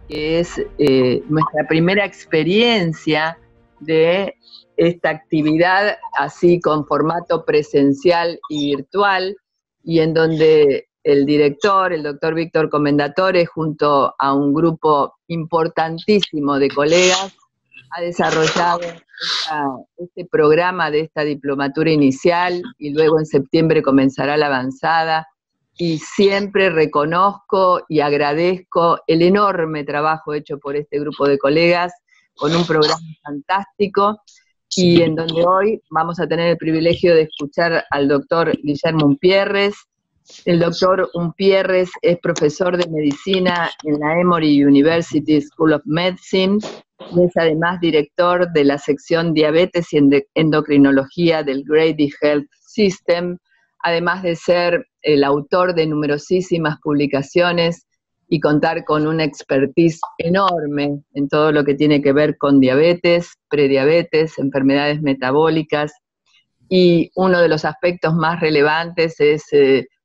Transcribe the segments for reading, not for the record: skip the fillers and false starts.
que es nuestra primera experiencia de esta actividad así con formato presencial y virtual, y en donde el director, el doctor Víctor Comendatore, junto a un grupo importantísimo de colegas, ha desarrollado este programa de esta diplomatura inicial, y luego en septiembre comenzará la avanzada, y siempre reconozco y agradezco el enorme trabajo hecho por este grupo de colegas, con un programa fantástico, y en donde hoy vamos a tener el privilegio de escuchar al doctor Guillermo Umpierres. El doctor Umpierres es profesor de medicina en la Emory University School of Medicine, y es además director de la sección Diabetes y Endocrinología del Grady Health System, además de ser el autor de numerosísimas publicaciones y contar con una expertise enorme en todo lo que tiene que ver con diabetes, prediabetes, enfermedades metabólicas, y uno de los aspectos más relevantes es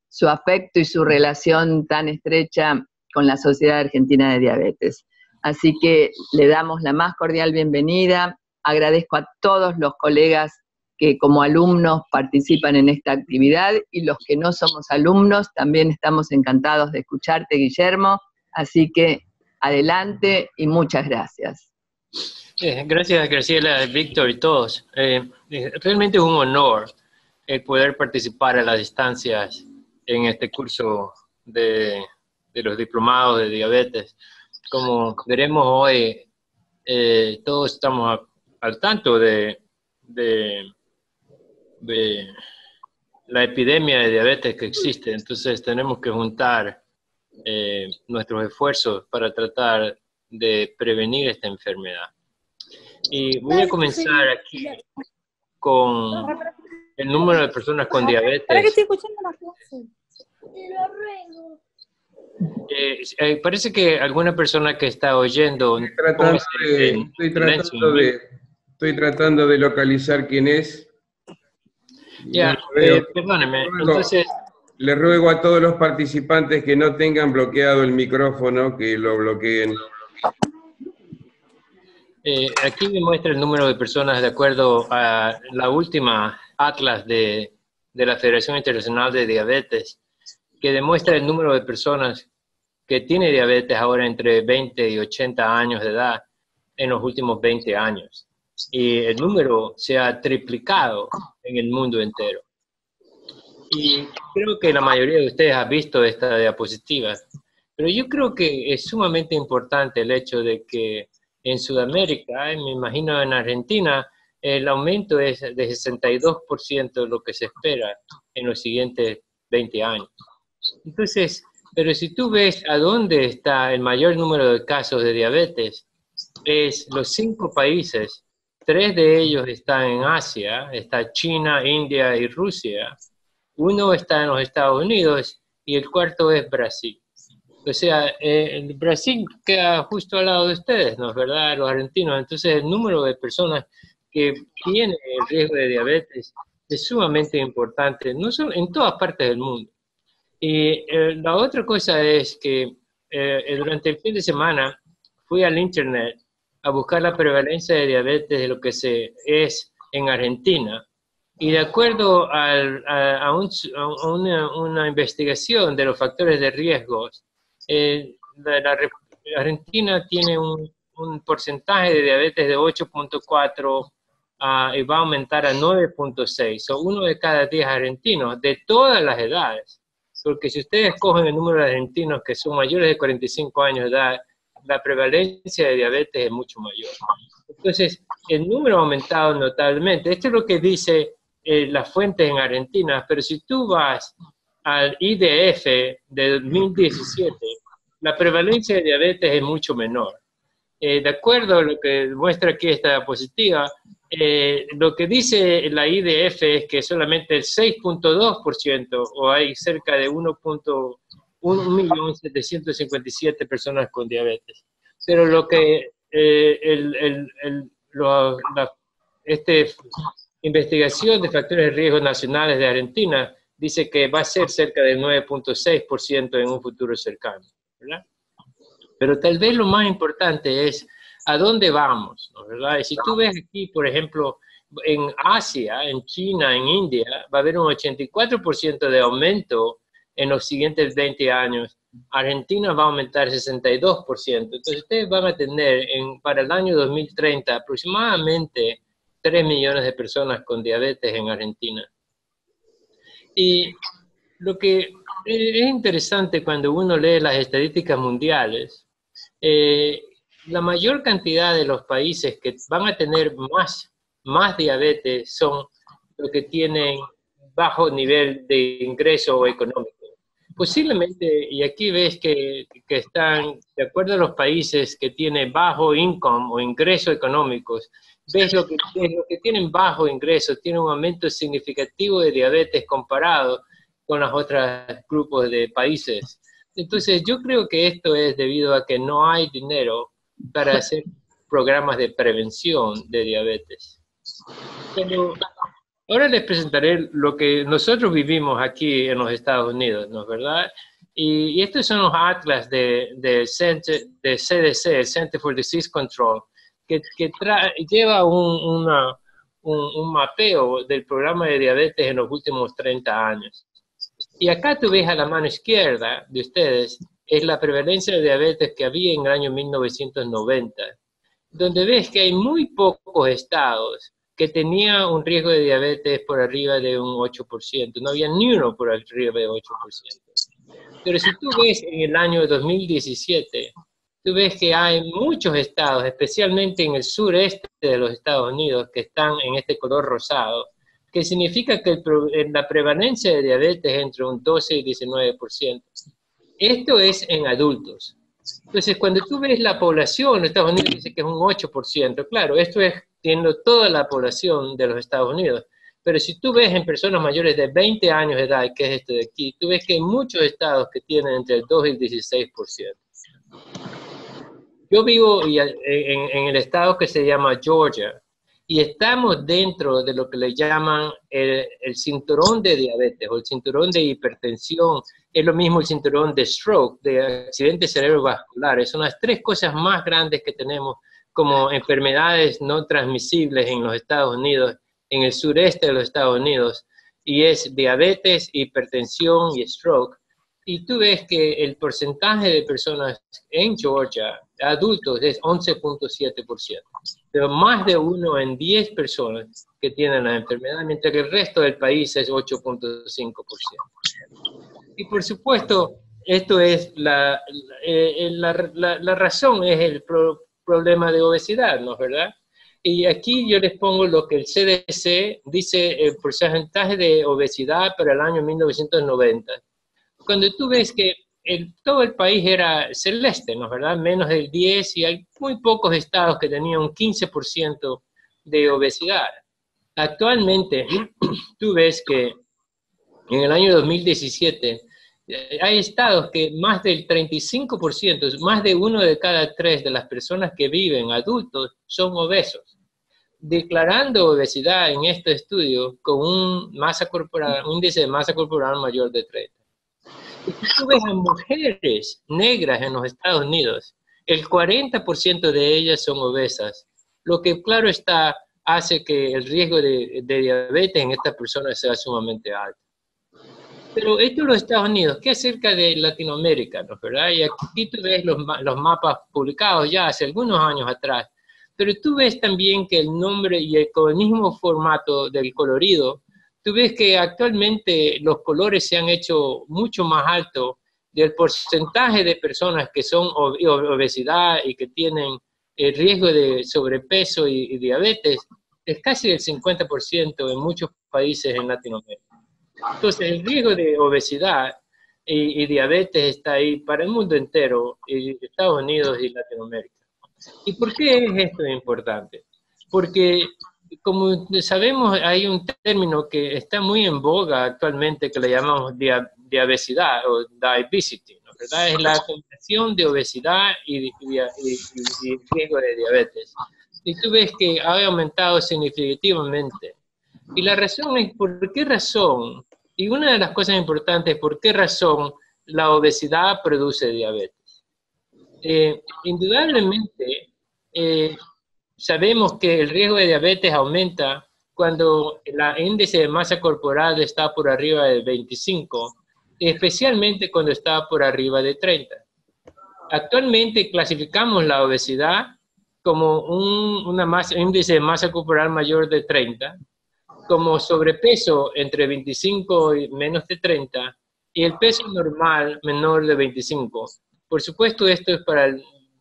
su afecto y su relación tan estrecha con la Sociedad Argentina de Diabetes. Así que le damos la más cordial bienvenida, agradezco a todos los colegas que como alumnos participan en esta actividad, y los que no somos alumnos también estamos encantados de escucharte, Guillermo, así que adelante y muchas gracias. Gracias, Graciela, Víctor y todos. Realmente es un honor el poder participar a las distancias en este curso de los diplomados de diabetes. Como veremos hoy, todos estamos al tanto de la epidemia de diabetes que existe, entonces tenemos que juntar nuestros esfuerzos para tratar de prevenir esta enfermedad. Y voy a comenzar aquí con el número de personas con diabetes. ¿Para qué estoy escuchando la clase? Te lo ruego. Parece que alguna persona que está oyendo... Estoy tratando de localizar quién es. Ya, perdóneme. Entonces, le ruego a todos los participantes que no tengan bloqueado el micrófono, que lo bloqueen. Aquí me muestra el número de personas de acuerdo a la última atlas de la Federación Internacional de Diabetes, que demuestra el número de personas que tiene diabetes ahora entre 20 y 80 años de edad en los últimos 20 años. Y el número se ha triplicado en el mundo entero. Y creo que la mayoría de ustedes ha visto esta diapositiva, pero yo creo que es sumamente importante el hecho de que en Sudamérica, me imagino en Argentina, el aumento es de 62% lo que se espera en los siguientes 20 años. Entonces, pero si tú ves a dónde está el mayor número de casos de diabetes, es los 5 países, 3 de ellos están en Asia, está China, India y Rusia, 1 está en los Estados Unidos y el 4º es Brasil. O sea, el Brasil queda justo al lado de ustedes, ¿no es verdad? Los argentinos. Entonces, el número de personas que tienen el riesgo de diabetes es sumamente importante, no solo en todas partes del mundo. Y la otra cosa es que durante el fin de semana fui al internet a buscar la prevalencia de diabetes de lo que es en Argentina. Y de acuerdo a una investigación de los factores de riesgos, la Argentina tiene un porcentaje de diabetes de 8.4 y va a aumentar a 9.6. Son 1 de cada 10 argentinos de todas las edades. Porque si ustedes cogen el número de argentinos que son mayores de 45 años de edad, la prevalencia de diabetes es mucho mayor. Entonces, el número ha aumentado notablemente. Esto es lo que dice las fuentes en Argentina, pero si tú vas al IDF de 2017, la prevalencia de diabetes es mucho menor. De acuerdo a lo que muestra aquí esta diapositiva, lo que dice la IDF es que solamente el 6.2%, o hay cerca de 1.757.000 personas con diabetes. Pero lo que esta investigación de factores de riesgo nacionales de Argentina dice que va a ser cerca del 9.6% en un futuro cercano, ¿verdad? Pero tal vez lo más importante es a dónde vamos, ¿no? ¿Verdad? Y si tú ves aquí, por ejemplo, en Asia, en China, en India, va a haber un 84% de aumento en los siguientes 20 años. Argentina va a aumentar 62%. Entonces ustedes van a tener para el año 2030 aproximadamente 3 millones de personas con diabetes en Argentina. Y lo que es interesante cuando uno lee las estadísticas mundiales, la mayor cantidad de los países que van a tener más diabetes son los que tienen bajo nivel de ingreso económico. Posiblemente, y aquí ves que están, de acuerdo a los países que tienen bajo income o ingresos económicos, ves lo que tienen bajo ingreso, tienen un aumento significativo de diabetes comparado con los otros grupos de países. Entonces, yo creo que esto es debido a que no hay dinero para hacer programas de prevención de diabetes. Pero ahora les presentaré lo que nosotros vivimos aquí en los Estados Unidos, ¿no es verdad? Y estos son los atlas de CDC, el Center for Disease Control, que lleva un mapeo del programa de diabetes en los últimos 30 años. Y acá tú ves a la mano izquierda de ustedes, es la prevalencia de diabetes que había en el año 1990, donde ves que hay muy pocos estados que tenía un riesgo de diabetes por arriba de un 8%. No había ni uno por arriba de 8%. Pero si tú ves en el año 2017, tú ves que hay muchos estados, especialmente en el sureste de los Estados Unidos, que están en este color rosado, que significa que la prevalencia de diabetes es entre un 12 y 19%. Esto es en adultos. Entonces, cuando tú ves la población de Estados Unidos, dice que es un 8%. Claro, esto es teniendo toda la población de los Estados Unidos. Pero si tú ves en personas mayores de 20 años de edad, que es esto de aquí, tú ves que hay muchos estados que tienen entre el 2 y el 16%. Yo vivo en el estado que se llama Georgia, y estamos dentro de lo que le llaman el cinturón de diabetes o el cinturón de hipertensión. Es lo mismo el cinturón de stroke, de accidentes cerebrovasculares. Son las tres cosas más grandes que tenemos como enfermedades no transmisibles en los Estados Unidos, en el sureste de los Estados Unidos, y es diabetes, hipertensión y stroke. Y tú ves que el porcentaje de personas en Georgia, adultos, es 11.7%. Pero más de 1 en 10 personas que tienen la enfermedad, mientras que el resto del país es 8.5%. Y por supuesto, esto es la razón, es el problema de obesidad, ¿no es verdad? Y aquí yo les pongo lo que el CDC dice, el porcentaje de obesidad para el año 1990. Cuando tú ves que todo el país era celeste, ¿no es verdad? Menos del 10 y hay muy pocos estados que tenían un 15% de obesidad. Actualmente, tú ves que en el año 2017 hay estados que más del 35%, más de 1 de cada 3 de las personas que viven, adultos, son obesos, declarando obesidad en este estudio con un índice de masa corporal mayor de 30. Y si tú ves a mujeres negras en los Estados Unidos, el 40% de ellas son obesas, lo que claro está hace que el riesgo de diabetes en estas personas sea sumamente alto. Pero esto es los Estados Unidos. ¿Qué acerca de Latinoamérica? ¿No? ¿Verdad? Y aquí tú ves los mapas publicados ya hace algunos años atrás, pero tú ves también que el nombre y con el mismo formato del colorido, tú ves que actualmente los colores se han hecho mucho más altos del porcentaje de personas que son obesidad y que tienen el riesgo de sobrepeso y diabetes, es casi del 50% en muchos países en Latinoamérica. Entonces, el riesgo de obesidad y diabetes está ahí para el mundo entero, y Estados Unidos y Latinoamérica. ¿Y por qué es esto importante? Porque, como sabemos, hay un término que está muy en boga actualmente que le llamamos diabesidad o diabesity, ¿no? ¿Verdad? Es la combinación de obesidad y riesgo de diabetes. Y tú ves que ha aumentado significativamente. Y la razón es, ¿por qué razón? Y una de las cosas importantes es, ¿por qué razón la obesidad produce diabetes? Indudablemente, sabemos que el riesgo de diabetes aumenta cuando el índice de masa corporal está por arriba de 25, especialmente cuando está por arriba de 30. Actualmente clasificamos la obesidad como un índice de masa corporal mayor de 30, como sobrepeso entre 25 y menos de 30, y el peso normal menor de 25. Por supuesto, esto es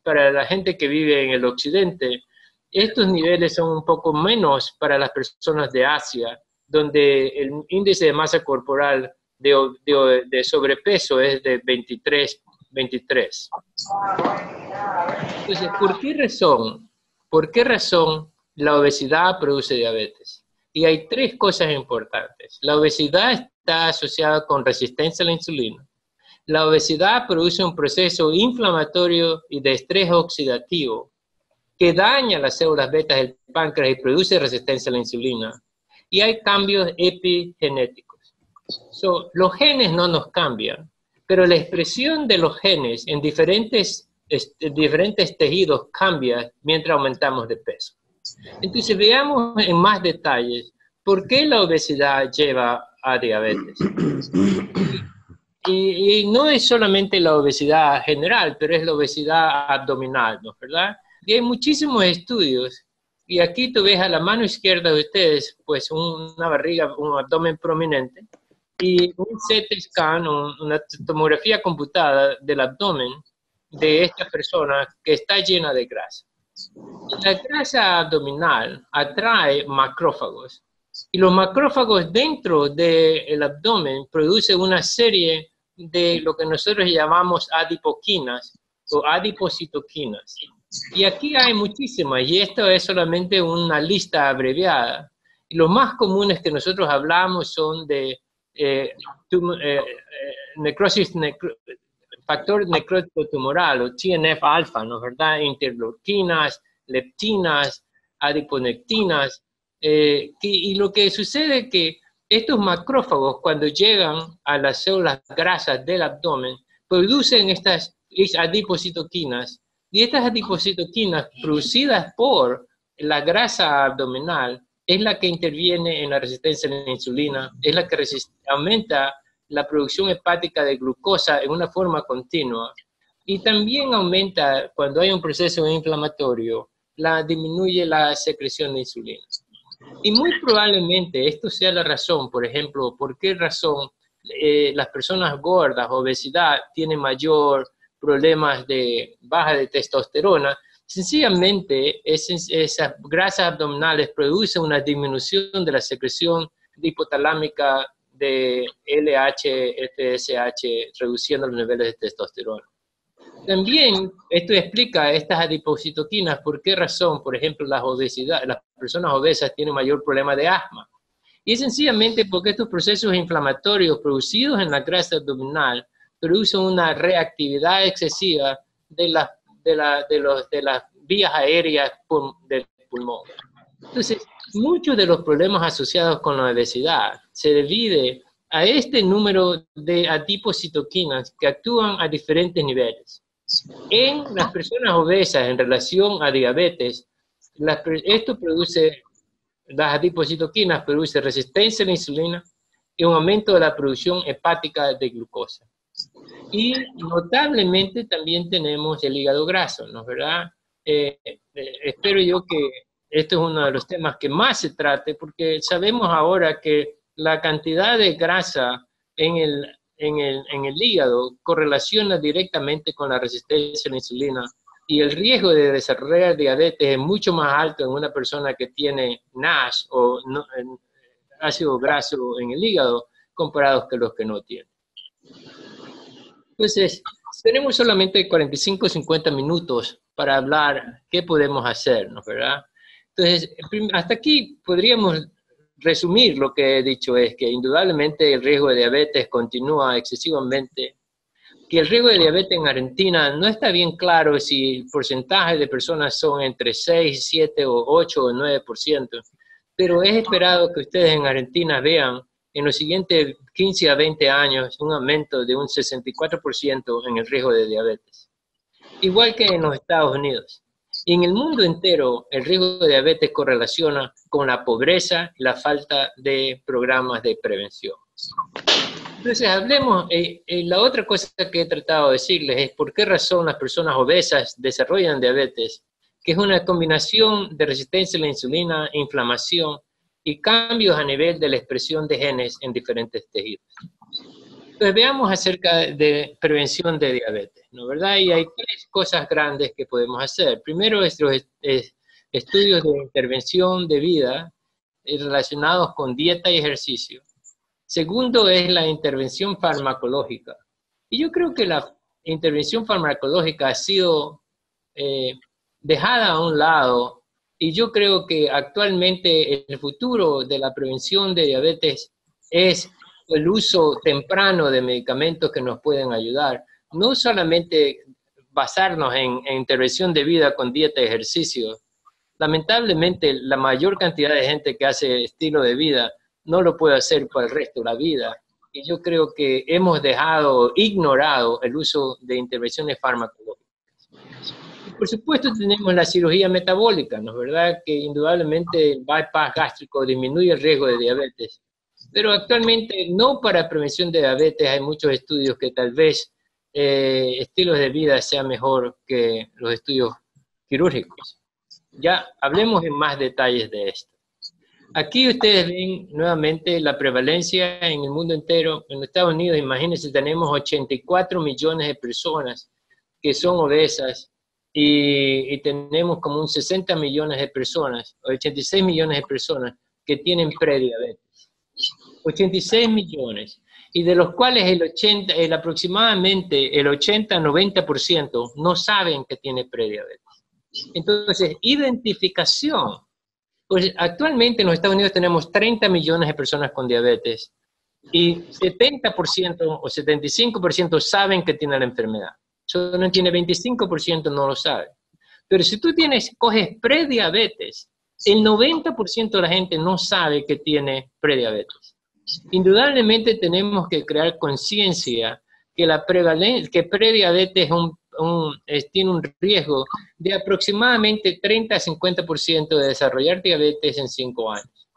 para la gente que vive en el occidente. Estos niveles son un poco menos para las personas de Asia, donde el índice de masa corporal de sobrepeso es de 23. Entonces, ¿por qué razón la obesidad produce diabetes? Y hay tres cosas importantes. La obesidad está asociada con resistencia a la insulina. La obesidad produce un proceso inflamatorio y de estrés oxidativo que daña las células betas del páncreas y produce resistencia a la insulina. Y hay cambios epigenéticos. Los genes no nos cambian, pero la expresión de los genes en diferentes tejidos cambia mientras aumentamos de peso. Entonces veamos en más detalles por qué la obesidad lleva a diabetes. Y no es solamente la obesidad general, pero es la obesidad abdominal, ¿no es verdad? Y hay muchísimos estudios, y aquí tú ves a la mano izquierda de ustedes, pues una barriga, un abdomen prominente, y un CT scan, una tomografía computada del abdomen de esta persona que está llena de grasa. La grasa abdominal atrae macrófagos, y los macrófagos dentro del abdomen producen una serie de lo que nosotros llamamos adipoquinas o adipocitoquinas. Y aquí hay muchísimas, y esto es solamente una lista abreviada. Y los más comunes que nosotros hablamos son de factor necrótico tumoral o TNF-alfa, ¿no es verdad? Interleuquinas, leptinas, adiponectinas. Y lo que sucede es que estos macrófagos, cuando llegan a las células grasas del abdomen, producen estas adipocitoquinas. Y estas adipocitoquinas producidas por la grasa abdominal es la que interviene en la resistencia a la insulina, es la que aumenta la producción hepática de glucosa en una forma continua. Y también aumenta, cuando hay un proceso inflamatorio, disminuye la secreción de insulina. Y muy probablemente esto sea la razón, por ejemplo, por qué razón las personas gordas, obesidad, tienen mayor problemas de baja de testosterona. Sencillamente, esas grasas abdominales producen una disminución de la secreción hipotalámica de LH, FSH, reduciendo los niveles de testosterona. También esto explica estas adipocitoquinas, por qué razón, por ejemplo, las personas obesas tienen mayor problema de asma. Y es sencillamente porque estos procesos inflamatorios producidos en la grasa abdominal producen una reactividad excesiva de las vías aéreas del pulmón. Entonces, muchos de los problemas asociados con la obesidad se debe a este número de adipocitoquinas que actúan a diferentes niveles. En las personas obesas en relación a diabetes, las adipocitoquinas producen resistencia a la insulina y un aumento de la producción hepática de glucosa. Y notablemente también tenemos el hígado graso, ¿no es verdad? Espero yo que este es uno de los temas que más se trate, porque sabemos ahora que la cantidad de grasa en el hígado correlaciona directamente con la resistencia a la insulina, y el riesgo de desarrollar diabetes es mucho más alto en una persona que tiene NASH o ácido graso en el hígado comparados con los que no tienen. Entonces, tenemos solamente 45 o 50 minutos para hablar qué podemos hacer, ¿no es verdad? Entonces, hasta aquí podríamos resumir lo que he dicho, es que indudablemente el riesgo de diabetes continúa excesivamente, que el riesgo de diabetes en Argentina no está bien claro si el porcentaje de personas son entre 6, 7, o 8 o 9%, pero es esperado que ustedes en Argentina vean en los siguientes 15 a 20 años un aumento de un 64% en el riesgo de diabetes. igual que en los Estados Unidos. Y en el mundo entero, el riesgo de diabetes correlaciona con la pobreza y la falta de programas de prevención. Entonces, hablemos, la otra cosa que he tratado de decirles es por qué razón las personas obesas desarrollan diabetes, que es una combinación de resistencia a la insulina, inflamación y cambios a nivel de la expresión de genes en diferentes tejidos. Entonces, veamos acerca de prevención de diabetes, ¿no verdad? Y hay tres cosas grandes que podemos hacer. Primero, es los estudios de intervención de vida relacionados con dieta y ejercicio. Segundo, es la intervención farmacológica. Y yo creo que la intervención farmacológica ha sido dejada a un lado, y yo creo que actualmente el futuro de la prevención de diabetes es el uso temprano de medicamentos que nos pueden ayudar, no solamente basarnos en intervención de vida con dieta y ejercicio. Lamentablemente, la mayor cantidad de gente que hace estilo de vida no lo puede hacer por el resto de la vida. Y yo creo que hemos ignorado el uso de intervenciones farmacológicas. Y por supuesto tenemos la cirugía metabólica, ¿no es verdad? Que indudablemente el bypass gástrico disminuye el riesgo de diabetes. Pero actualmente no para prevención de diabetes hay muchos estudios que tal vez estilos de vida sea mejor que los estudios quirúrgicos. Ya hablemos en más detalles de esto. Aquí ustedes ven nuevamente la prevalencia en el mundo entero. En los Estados Unidos, imagínense, tenemos 84 millones de personas que son obesas y tenemos como un 60 millones de personas, 86 millones de personas que tienen prediabetes. 86 millones, y de los cuales aproximadamente el 80-90% no saben que tiene prediabetes. Entonces, identificación. Pues actualmente en los Estados Unidos tenemos 30 millones de personas con diabetes y 70% o 75% saben que tienen la enfermedad. Solo tiene 25% no lo sabe. Pero si tú coges prediabetes, el 90% de la gente no sabe que tiene prediabetes. Indudablemente tenemos que crear conciencia que prediabetes tiene un riesgo de aproximadamente 30-50% de desarrollar diabetes en 5 años.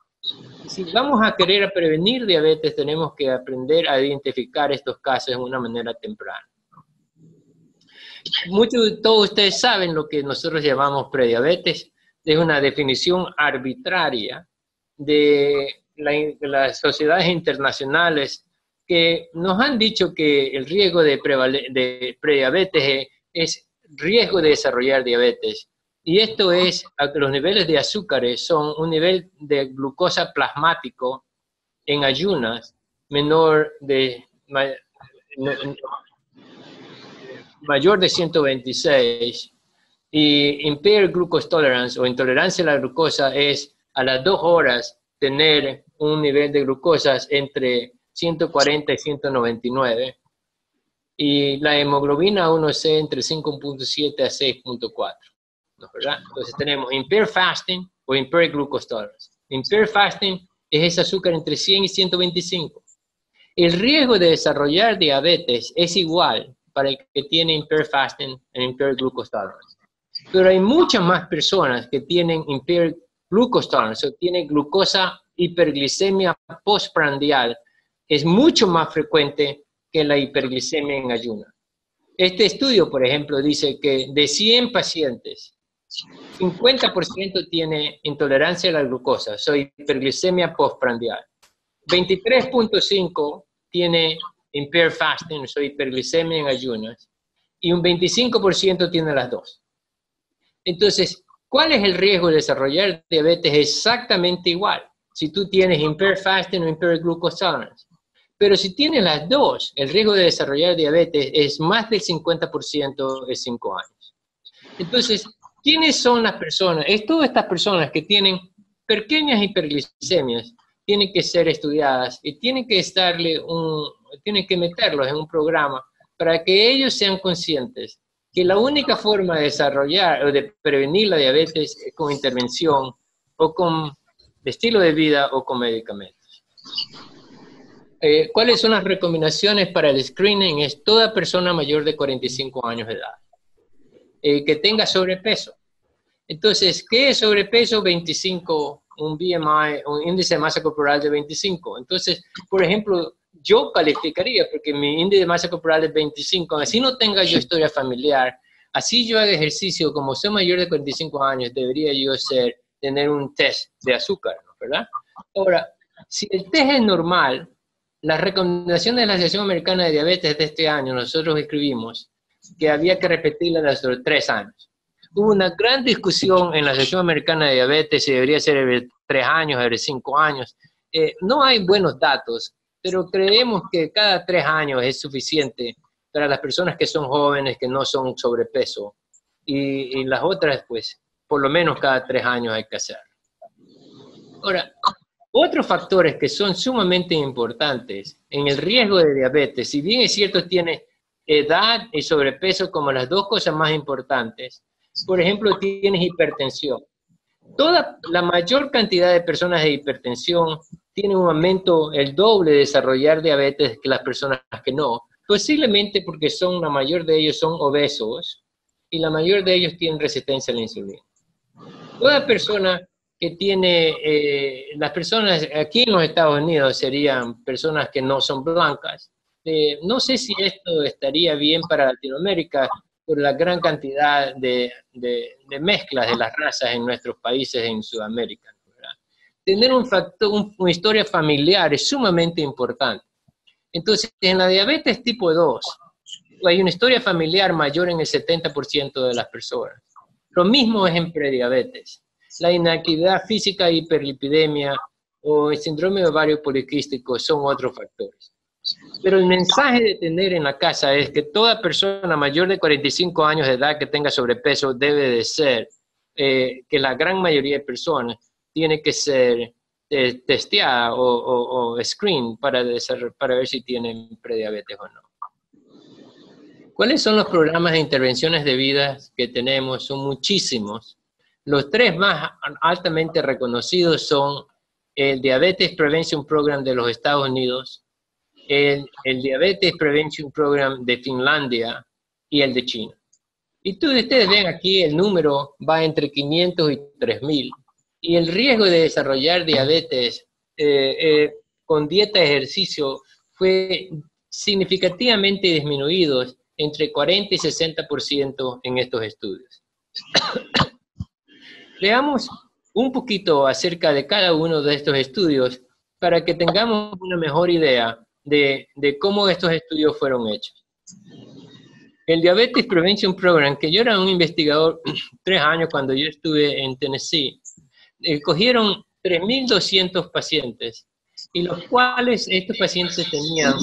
Si vamos a querer prevenir diabetes, tenemos que aprender a identificar estos casos de una manera temprana. Todos ustedes saben lo que nosotros llamamos prediabetes. Es una definición arbitraria de las sociedades internacionales que nos han dicho que el riesgo de prediabetes es riesgo de desarrollar diabetes. Y esto es que los niveles de azúcares son un nivel de glucosa plasmático en ayunas mayor de 126, y impaired glucose tolerance o intolerancia a la glucosa es a las 2 horas tener un nivel de glucosas entre 140 y 199, y la hemoglobina 1C entre 5.7 a 6.4, ¿no es verdad? Entonces tenemos impaired fasting o impaired glucose tolerance. Impaired fasting es ese azúcar entre 100 y 125. El riesgo de desarrollar diabetes es igual para el que tiene impaired fasting e impaired glucose tolerance. Pero hay muchas más personas que tienen impaired glucose tolerance o tienen glucosa hiperglicemia postprandial. Es mucho más frecuente que la hiperglicemia en ayuno. Este estudio, por ejemplo, dice que de 100 pacientes, 50% tiene intolerancia a la glucosa, o hiperglicemia postprandial. 23.5 tiene impaired fasting, o hiperglicemia en ayunas, y un 25% tiene las dos. Entonces, ¿cuál es el riesgo de desarrollar diabetes? Exactamente igual, si tú tienes impaired fasting o impaired glucose tolerance. Pero si tienes las dos, el riesgo de desarrollar diabetes es más del 50% en 5 años. Entonces, ¿quiénes son las personas? Es todas estas personas que tienen pequeñas hiperglicemias, tienen que ser estudiadas y tienen que meterlos en un programa para que ellos sean conscientes que la única forma de desarrollar o de prevenir la diabetes es con intervención o con estilo de vida o con medicamentos. ¿Cuáles son las recomendaciones para el screening? Es toda persona mayor de 45 años de edad. que tenga sobrepeso. Entonces, ¿qué es sobrepeso? 25, un BMI, un índice de masa corporal de 25. Entonces, por ejemplo, yo calificaría porque mi índice de masa corporal es 25, así no tenga yo historia familiar, así yo haga ejercicio, como soy mayor de 45 años, debería yo tener un test de azúcar, ¿verdad? Ahora, si el test es normal, las recomendaciones de la Asociación Americana de Diabetes de este año, nosotros escribimos que había que repetirla dentro de 3 años. Hubo una gran discusión en la Asociación Americana de Diabetes si debería ser de 3 años, de 5 años. No hay buenos datos, pero creemos que cada 3 años es suficiente para las personas que son jóvenes, que no son sobrepeso. Y las otras, pues, por lo menos cada 3 años hay que hacer. Ahora, otros factores que son sumamente importantes en el riesgo de diabetes, si bien es cierto tiene edad y sobrepeso como las 2 cosas más importantes, por ejemplo, tienes hipertensión. La mayor cantidad de personas de hipertensión tienen un aumento el doble de desarrollar diabetes que las personas que no, posiblemente porque la mayor de ellos son obesos y la mayor de ellos tienen resistencia a la insulina. Toda persona que tiene, las personas aquí en los Estados Unidos serían personas que no son blancas. No sé si esto estaría bien para Latinoamérica por la gran cantidad de mezclas de las razas en nuestros países en Sudamérica, ¿verdad? Tener una historia familiar es sumamente importante. Entonces, en la diabetes tipo 2, hay una historia familiar mayor en el 70% de las personas. Lo mismo es en prediabetes. La inactividad física, hiperlipidemia o el síndrome de ovario poliquístico son otros factores. Pero el mensaje de tener en la casa es que toda persona mayor de 45 años de edad que tenga sobrepeso debe de ser, que la gran mayoría de personas tiene que ser testeada o screen para ver si tienen prediabetes o no. ¿Cuáles son los programas de intervenciones de vida que tenemos? Son muchísimos. Los 3 más altamente reconocidos son el Diabetes Prevention Program de los Estados Unidos, el Diabetes Prevention Program de Finlandia y el de China. Y ustedes ven aquí el número va entre 500 y 3.000. Y el riesgo de desarrollar diabetes con dieta y ejercicio fue significativamente disminuido entre 40 y 60% en estos estudios. Veamos un poquito acerca de cada uno de estos estudios para que tengamos una mejor idea de cómo estos estudios fueron hechos. El Diabetes Prevention Program, que yo era un investigador 3 años cuando yo estuve en Tennessee, cogieron 3.200 pacientes, y los cuales estos pacientes tenían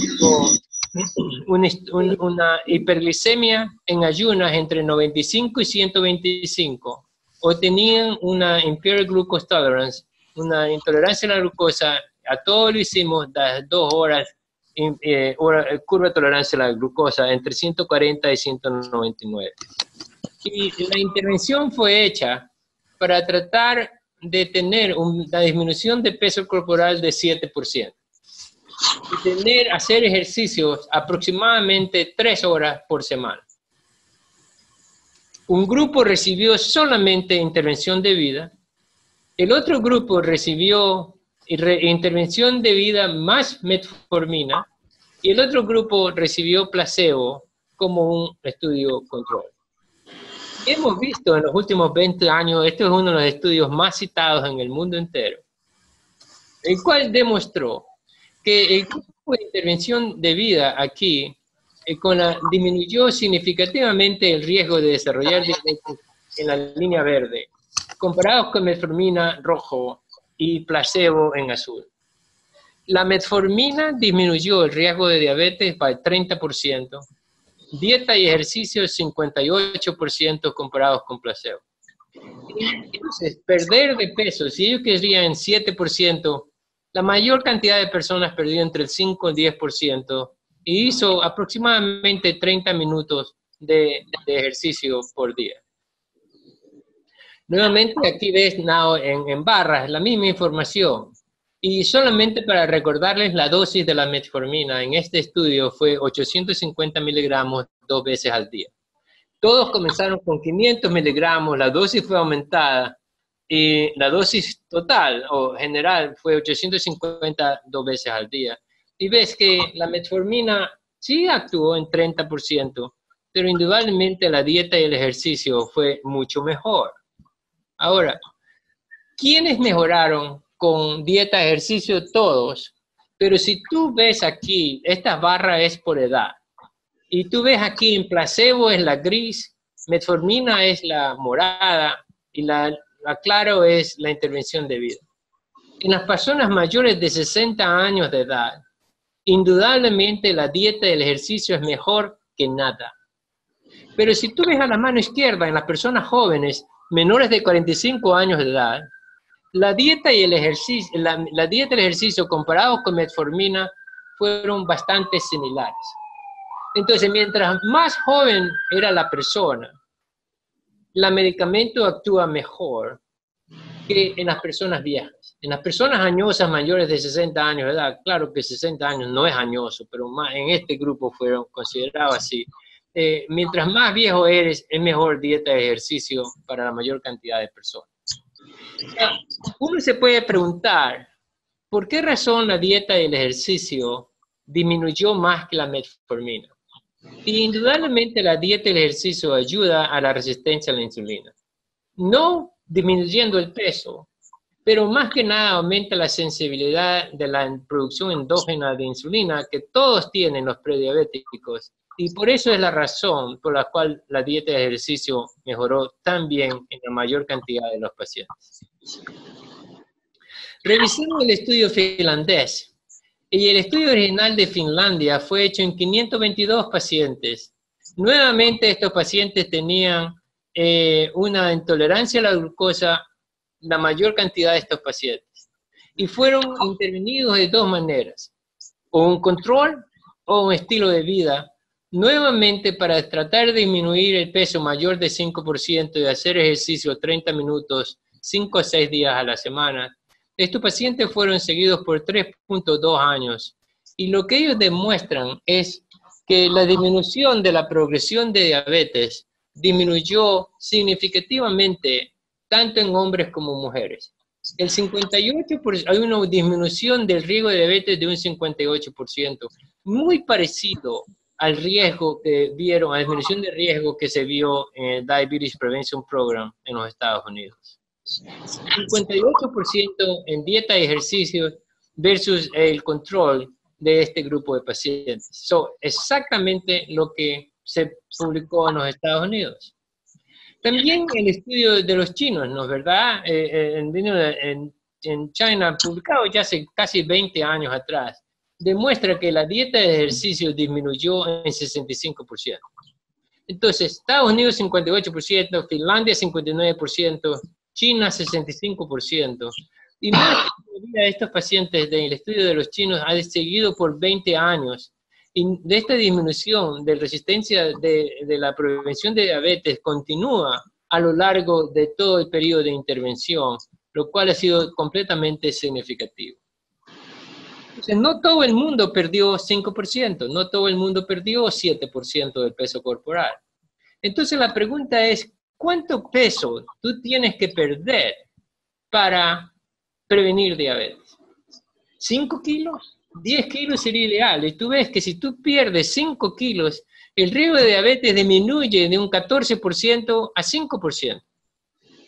una hiperglicemia en ayunas entre 95 y 125, o tenían una impaired glucose tolerance, una intolerancia a la glucosa. A todo lo hicimos las 2 horas, curva de tolerancia a la glucosa entre 140 y 199. Y la intervención fue hecha para tratar de tener una disminución de peso corporal de 7%. Y hacer ejercicios aproximadamente 3 horas por semana. Un grupo recibió solamente intervención de vida, el otro grupo recibió intervención de vida más metformina, y el otro grupo recibió placebo como un estudio control. Hemos visto en los últimos 20 años, este es uno de los estudios más citados en el mundo entero, el cual demostró que el grupo de intervención de vida aquí disminuyó significativamente el riesgo de desarrollar diabetes en la línea verde, comparados con metformina rojo y placebo en azul. La metformina disminuyó el riesgo de diabetes para 30%, dieta y ejercicio 58% comparados con placebo. Entonces, perder de peso, si ellos querían 7%, la mayor cantidad de personas perdió entre el 5 y el 10%, y hizo aproximadamente 30 minutos de ejercicio por día. Nuevamente aquí ves en barras la misma información, y solamente para recordarles la dosis de la metformina en este estudio fue 850 miligramos 2 veces al día. Todos comenzaron con 500 miligramos, la dosis fue aumentada y la dosis total o general fue 850 2 veces al día. Y ves que la metformina sí actuó en 30%, pero indudablemente la dieta y el ejercicio fue mucho mejor. Ahora, ¿quiénes mejoraron con dieta y ejercicio? Todos. Pero si tú ves aquí, esta barra es por edad. Y tú ves aquí en placebo es la gris, metformina es la morada y la claro es la intervención de vida. En las personas mayores de 60 años de edad, indudablemente la dieta y el ejercicio es mejor que nada. Pero si tú ves a la mano izquierda en las personas jóvenes, menores de 45 años de edad, la dieta y el ejercicio, la dieta y el ejercicio comparados con metformina fueron bastante similares. Entonces, mientras más joven era la persona, el medicamento actúa mejor que en las personas viejas. En las personas añosas mayores de 60 años de edad, claro que 60 años no es añoso, pero más en este grupo fueron considerados así. Mientras más viejo eres, es mejor dieta y ejercicio para la mayor cantidad de personas. Uno se puede preguntar, ¿por qué razón la dieta y el ejercicio disminuyó más que la metformina? Y indudablemente la dieta y el ejercicio ayuda a la resistencia a la insulina. No disminuyendo el peso, pero más que nada aumenta la sensibilidad de la producción endógena de insulina que todos tienen los prediabéticos. Y por eso es la razón por la cual la dieta y el ejercicio mejoró tan bien en la mayor cantidad de los pacientes. Revisemos el estudio finlandés. Y el estudio original de Finlandia fue hecho en 522 pacientes. Nuevamente estos pacientes tenían una intolerancia a la glucosa, la mayor cantidad de estos pacientes. Y fueron intervenidos de dos maneras, o un control o un estilo de vida, nuevamente para tratar de disminuir el peso mayor de 5% y hacer ejercicio 30 minutos, 5 a 6 días a la semana. Estos pacientes fueron seguidos por 3.2 años y lo que ellos demuestran es que la disminución de la progresión de diabetes disminuyó significativamente tanto en hombres como mujeres. El 58%, hay una disminución del riesgo de diabetes de un 58%, muy parecido al riesgo que vieron, a la disminución de riesgo que se vio en el Diabetes Prevention Program en los Estados Unidos. 58% en dieta y ejercicio versus el control de este grupo de pacientes. Exactamente lo que se publicó en los Estados Unidos. También el estudio de los chinos, ¿no es verdad? En China, publicado ya hace casi 20 años atrás, demuestra que la dieta de ejercicio disminuyó en 65%. Entonces, Estados Unidos 58%, Finlandia 59%, China 65%. Y más de estos pacientes del estudio de los chinos han seguido por 20 años. Y de esta disminución de resistencia de la prevención de diabetes continúa a lo largo de todo el periodo de intervención, lo cual ha sido completamente significativo. Entonces, no todo el mundo perdió 5%, no todo el mundo perdió 7% del peso corporal. Entonces la pregunta es, ¿cuánto peso tú tienes que perder para prevenir diabetes? ¿5 kilos? 10 kilos sería ideal. Y tú ves que si tú pierdes 5 kilos, el riesgo de diabetes disminuye de un 14% a 5%.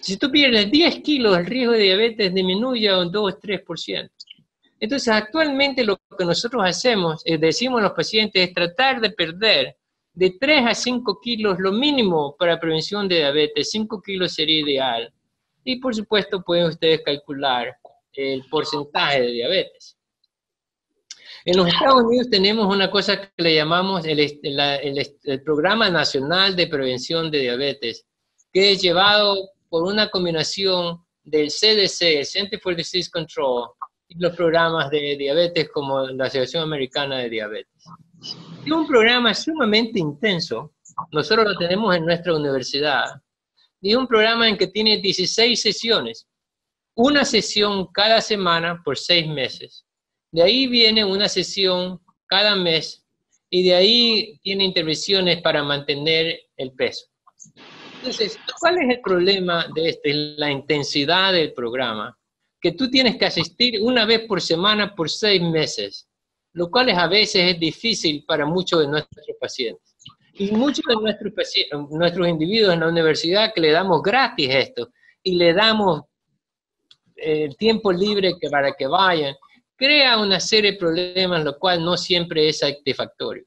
Si tú pierdes 10 kilos, el riesgo de diabetes disminuye a un 2-3%. Entonces, actualmente lo que nosotros hacemos, decimos a los pacientes, es tratar de perder de 3 a 5 kilos lo mínimo para prevención de diabetes. 5 kilos sería ideal. Y por supuesto pueden ustedes calcular el porcentaje de diabetes. En los Estados Unidos tenemos una cosa que le llamamos el Programa Nacional de Prevención de Diabetes, que es llevado por una combinación del CDC, el Center for Disease Control, y los programas de diabetes como la Asociación Americana de Diabetes. Es un programa sumamente intenso. Nosotros lo tenemos en nuestra universidad. Y es un programa en que tiene 16 sesiones. Una sesión cada semana por 6 meses. De ahí viene una sesión cada mes. Y de ahí tiene intervenciones para mantener el peso. Entonces, ¿cuál es el problema de este? La intensidad del programa, que tú tienes que asistir una vez por semana por 6 meses, lo cual a veces es difícil para muchos de nuestros pacientes. Y muchos de nuestros individuos en la universidad que le damos gratis esto, y le damos tiempo libre para que vayan, crea una serie de problemas, lo cual no siempre es satisfactorio.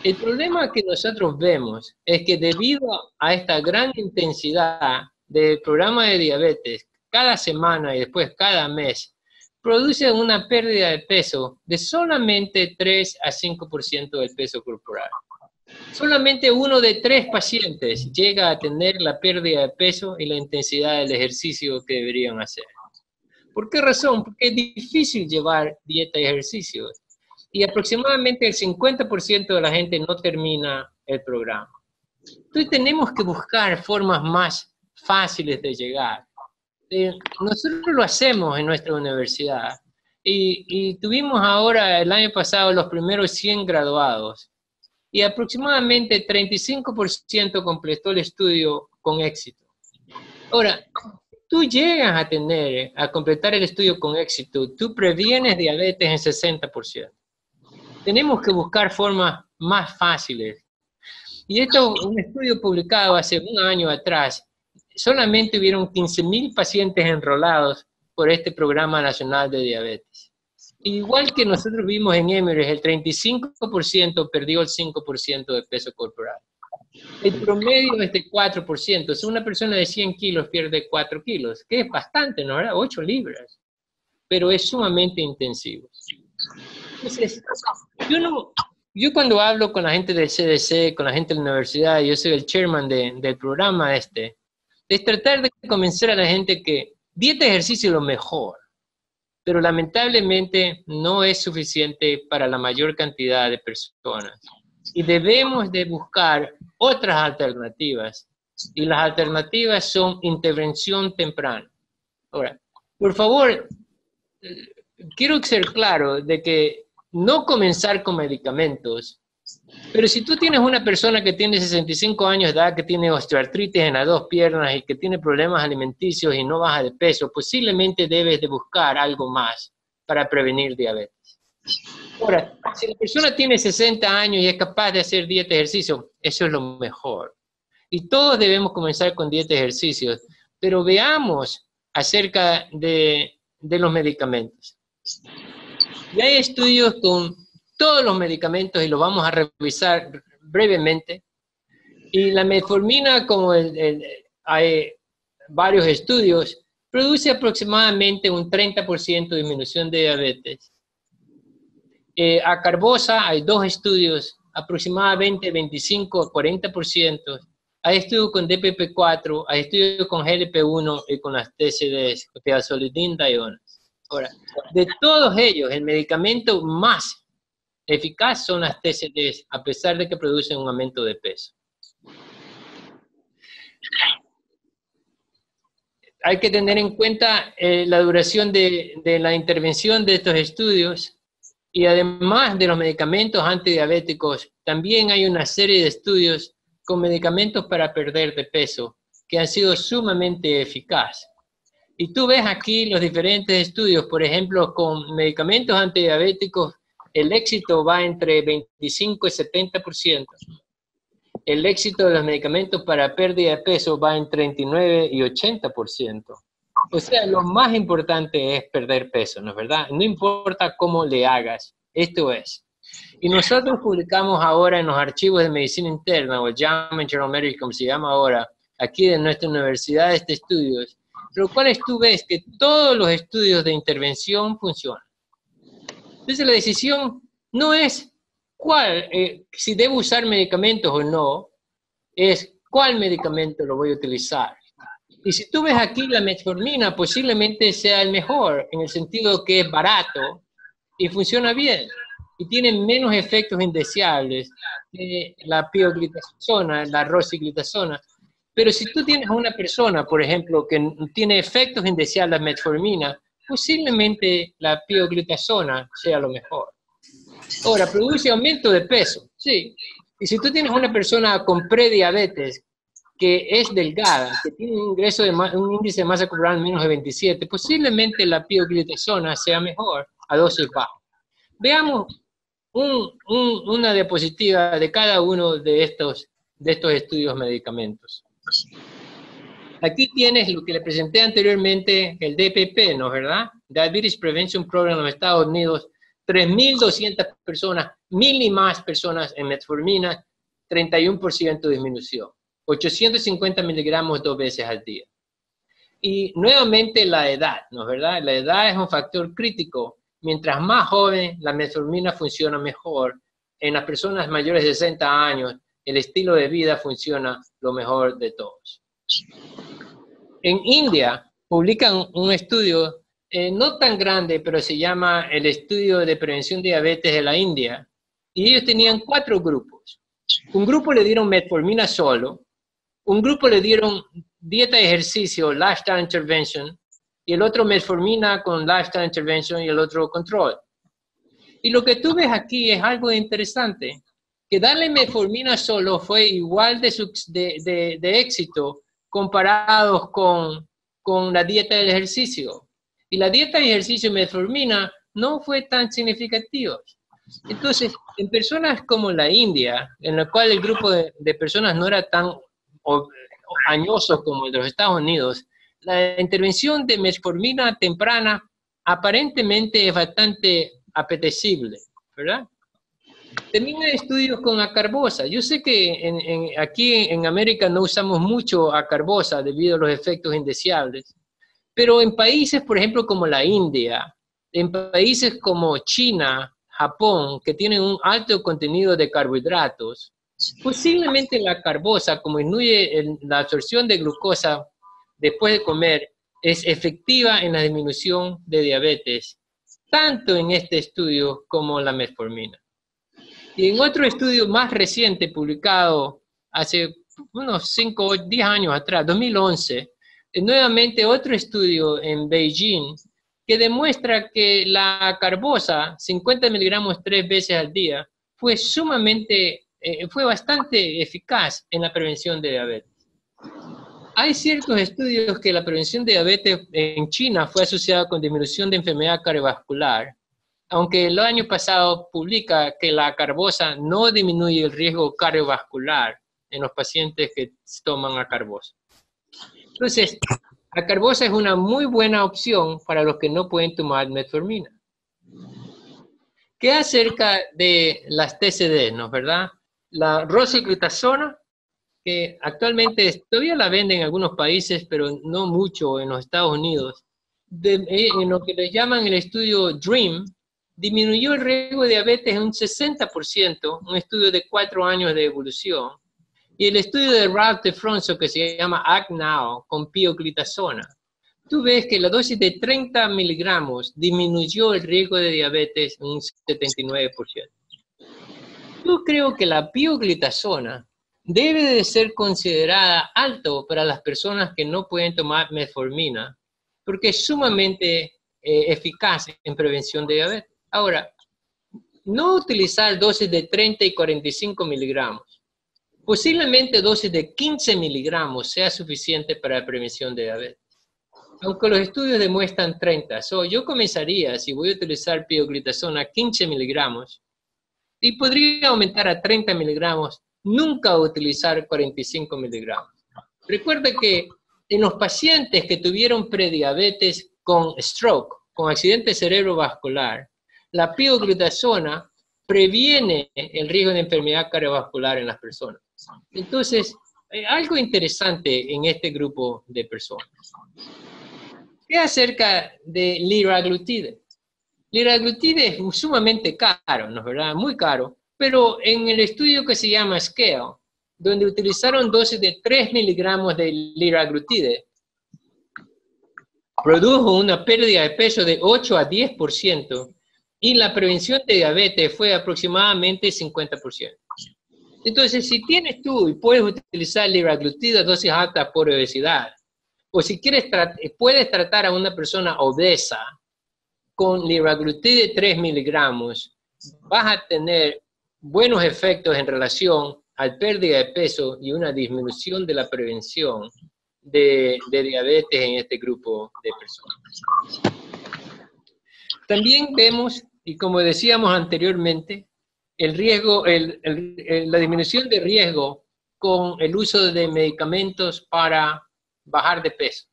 El problema que nosotros vemos es que debido a esta gran intensidad del programa de diabetes, cada semana y después cada mes, produce una pérdida de peso de solamente 3 a 5% del peso corporal. Solamente 1 de 3 pacientes llega a tener la pérdida de peso y la intensidad del ejercicio que deberían hacer. ¿Por qué razón? Porque es difícil llevar dieta y ejercicios. Y aproximadamente el 50% de la gente no termina el programa. Entonces tenemos que buscar formas más fáciles de llegar. Nosotros lo hacemos en nuestra universidad. Y tuvimos ahora, el año pasado, los primeros 100 graduados. Y aproximadamente 35% completó el estudio con éxito. Ahora, tú llegas a completar el estudio con éxito, tú previenes diabetes en 60%. Tenemos que buscar formas más fáciles. Y esto es un estudio publicado hace un año atrás. Solamente hubieron 15.000 pacientes enrolados por este programa nacional de diabetes. Igual que nosotros vimos en Emory, el 35% perdió el 5% de peso corporal. El promedio es de 4%. Si una persona de 100 kilos pierde 4 kilos, que es bastante, ¿no? 8 libras. Pero es sumamente intensivo. Entonces, yo cuando hablo con la gente del CDC, con la gente de la universidad, yo soy el chairman del programa es tratar de convencer a la gente que dieta y ejercicio es lo mejor, pero lamentablemente no es suficiente para la mayor cantidad de personas. Y debemos de buscar otras alternativas, y las alternativas son intervención temprana. Ahora, por favor, quiero ser claro de que no comenzar con medicamentos, pero si tú tienes una persona que tiene 65 años de edad, que tiene osteoartritis en las 2 piernas y que tiene problemas alimenticios y no baja de peso, posiblemente debes de buscar algo más para prevenir diabetes. Ahora, si la persona tiene 60 años y es capaz de hacer dieta y ejercicio, eso es lo mejor. Y todos debemos comenzar con dieta y ejercicios, pero veamos acerca de los medicamentos. Y hay estudios con todos los medicamentos y los vamos a revisar brevemente. Y la metformina, como hay varios estudios, produce aproximadamente un 30% de disminución de diabetes. Acarbosa, hay 2 estudios, aproximadamente 25 a 40%. Hay estudios con DPP-4, hay estudios con GLP-1 y con las TZDs, thiazolidine-dionas. Ahora, de todos ellos, el medicamento más eficaz son las TZDs, a pesar de que producen un aumento de peso. Hay que tener en cuenta la duración de la intervención de estos estudios, y además de los medicamentos antidiabéticos, también hay una serie de estudios con medicamentos para perder de peso que han sido sumamente eficaces. Y tú ves aquí los diferentes estudios, por ejemplo, con medicamentos antidiabéticos, el éxito va entre 25 y 70%. El éxito de los medicamentos para pérdida de peso va en 39 y 80%. O sea, lo más importante es perder peso, ¿no es verdad? No importa cómo le hagas, esto es. Y nosotros publicamos ahora en los archivos de medicina interna, o el JAMA Internal Medicine, como se llama ahora, aquí de nuestra universidad, estudios, los cuales tú ves que todos los estudios de intervención funcionan. Entonces la decisión no es si debo usar medicamentos o no, es cuál medicamento lo voy a utilizar. Y si tú ves aquí, la metformina posiblemente sea el mejor, en el sentido que es barato y funciona bien, y tiene menos efectos indeseables que la pioglitazona, la rosiglitazona. Pero si tú tienes una persona, por ejemplo, que tiene efectos indeseables la metformina, posiblemente la pioglitazona sea lo mejor. Ahora, produce aumento de peso, sí. Y si tú tienes una persona con prediabetes, que es delgada, que tiene un índice de masa corporal menos de 27, posiblemente la pioglitazona sea mejor a dosis bajas. Veamos una diapositiva de cada uno de estos estudios medicamentos. Aquí tienes lo que le presenté anteriormente, el DPP, ¿no es verdad? Diabetes Prevention Program en los Estados Unidos, 3.200 personas, 1.000 y más personas en metformina, 31% disminución, 850 miligramos 2 veces al día. Y nuevamente la edad, ¿no es verdad? La edad es un factor crítico. Mientras más joven, la metformina funciona mejor. En las personas mayores de 60 años, el estilo de vida funciona lo mejor de todos. En India publican un estudio no tan grande, pero se llama el Estudio de Prevención de Diabetes de la India, y ellos tenían 4 grupos. Un grupo le dieron metformina solo, un grupo le dieron dieta de ejercicio, lifestyle intervention, y el otro metformina con lifestyle intervention y el otro control. Y lo que tú ves aquí es algo interesante, que darle metformina solo fue igual de éxito comparados con la dieta del ejercicio. Y la dieta de ejercicio y metformina no fue tan significativa. Entonces, en personas como la India, en la cual el grupo de personas no era tan añoso como el de los Estados Unidos, la intervención de metformina temprana aparentemente es bastante apetecible, ¿verdad? También hay estudios con acarbosa. Yo sé que aquí en América no usamos mucho acarbosa debido a los efectos indeseables, pero en países, por ejemplo, como la India, en países como China, Japón, que tienen un alto contenido de carbohidratos, posiblemente la acarbosa, como disminuye la absorción de glucosa después de comer, es efectiva en la disminución de diabetes, tanto en este estudio como la metformina. Y en otro estudio más reciente, publicado hace unos 5 o 10 años atrás, 2011, nuevamente otro estudio en Beijing, que demuestra que la carbosa, 50 miligramos 3 veces al día, fue bastante eficaz en la prevención de diabetes. Hay ciertos estudios que la prevención de diabetes en China fue asociada con disminución de enfermedad cardiovascular, aunque el año pasado publica que la carbosa no disminuye el riesgo cardiovascular en los pacientes que toman acarbosa. Entonces, acarbosa es una muy buena opción para los que no pueden tomar metformina. ¿Qué acerca de las TCD, no es verdad? La rosiglitazona, que actualmente todavía la venden en algunos países, pero no mucho en los Estados Unidos, en lo que les llaman el estudio DREAM, disminuyó el riesgo de diabetes en un 60%, un estudio de 4 años de evolución. Y el estudio de Ralph DeFronzo, que se llama Act Now, con pioglitazona, tú ves que la dosis de 30 miligramos disminuyó el riesgo de diabetes en un 79%. Yo creo que la pioglitazona debe de ser considerada alto para las personas que no pueden tomar metformina, porque es sumamente eficaz en prevención de diabetes. Ahora, no utilizar dosis de 30 y 45 miligramos. Posiblemente dosis de 15 miligramos sea suficiente para la prevención de diabetes. Aunque los estudios demuestran 30. Yo comenzaría, si voy a utilizar pioglitazona, 15 miligramos, y podría aumentar a 30 miligramos, nunca utilizar 45 miligramos. Recuerda que en los pacientes que tuvieron prediabetes con stroke, con accidente cerebrovascular, la pioglitazona previene el riesgo de enfermedad cardiovascular en las personas. Entonces, algo interesante en este grupo de personas. ¿Qué acerca de liraglutide? Liraglutide es sumamente caro, ¿no es verdad? Muy caro, pero en el estudio que se llama SCALE, donde utilizaron dosis de 3 miligramos de liraglutide, produjo una pérdida de peso de 8 a 10%, y la prevención de diabetes fue aproximadamente 50%. Entonces, si tienes tú y puedes utilizar liraglutide a dosis altas por obesidad, o si quieres puedes tratar a una persona obesa con liraglutide 3 miligramos, vas a tener buenos efectos en relación a pérdida de peso y una disminución de la prevención de diabetes en este grupo de personas. También vemos, y como decíamos anteriormente, el riesgo, la disminución de riesgo con el uso de medicamentos para bajar de peso.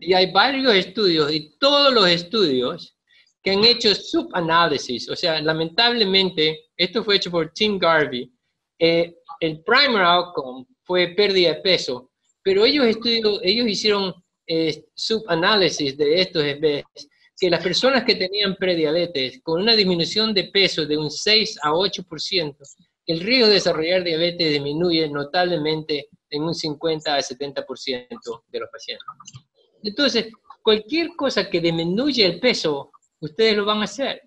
Y hay varios estudios, y todos los estudios que han hecho subanálisis, o sea, lamentablemente, esto fue hecho por Tim Garvey, el primary outcome fue pérdida de peso, pero ellos hicieron subanálisis de estos que las personas que tenían prediabetes con una disminución de peso de un 6 a 8%, el riesgo de desarrollar diabetes disminuye notablemente en un 50 a 70% de los pacientes. Entonces, cualquier cosa que disminuya el peso, ustedes lo van a hacer.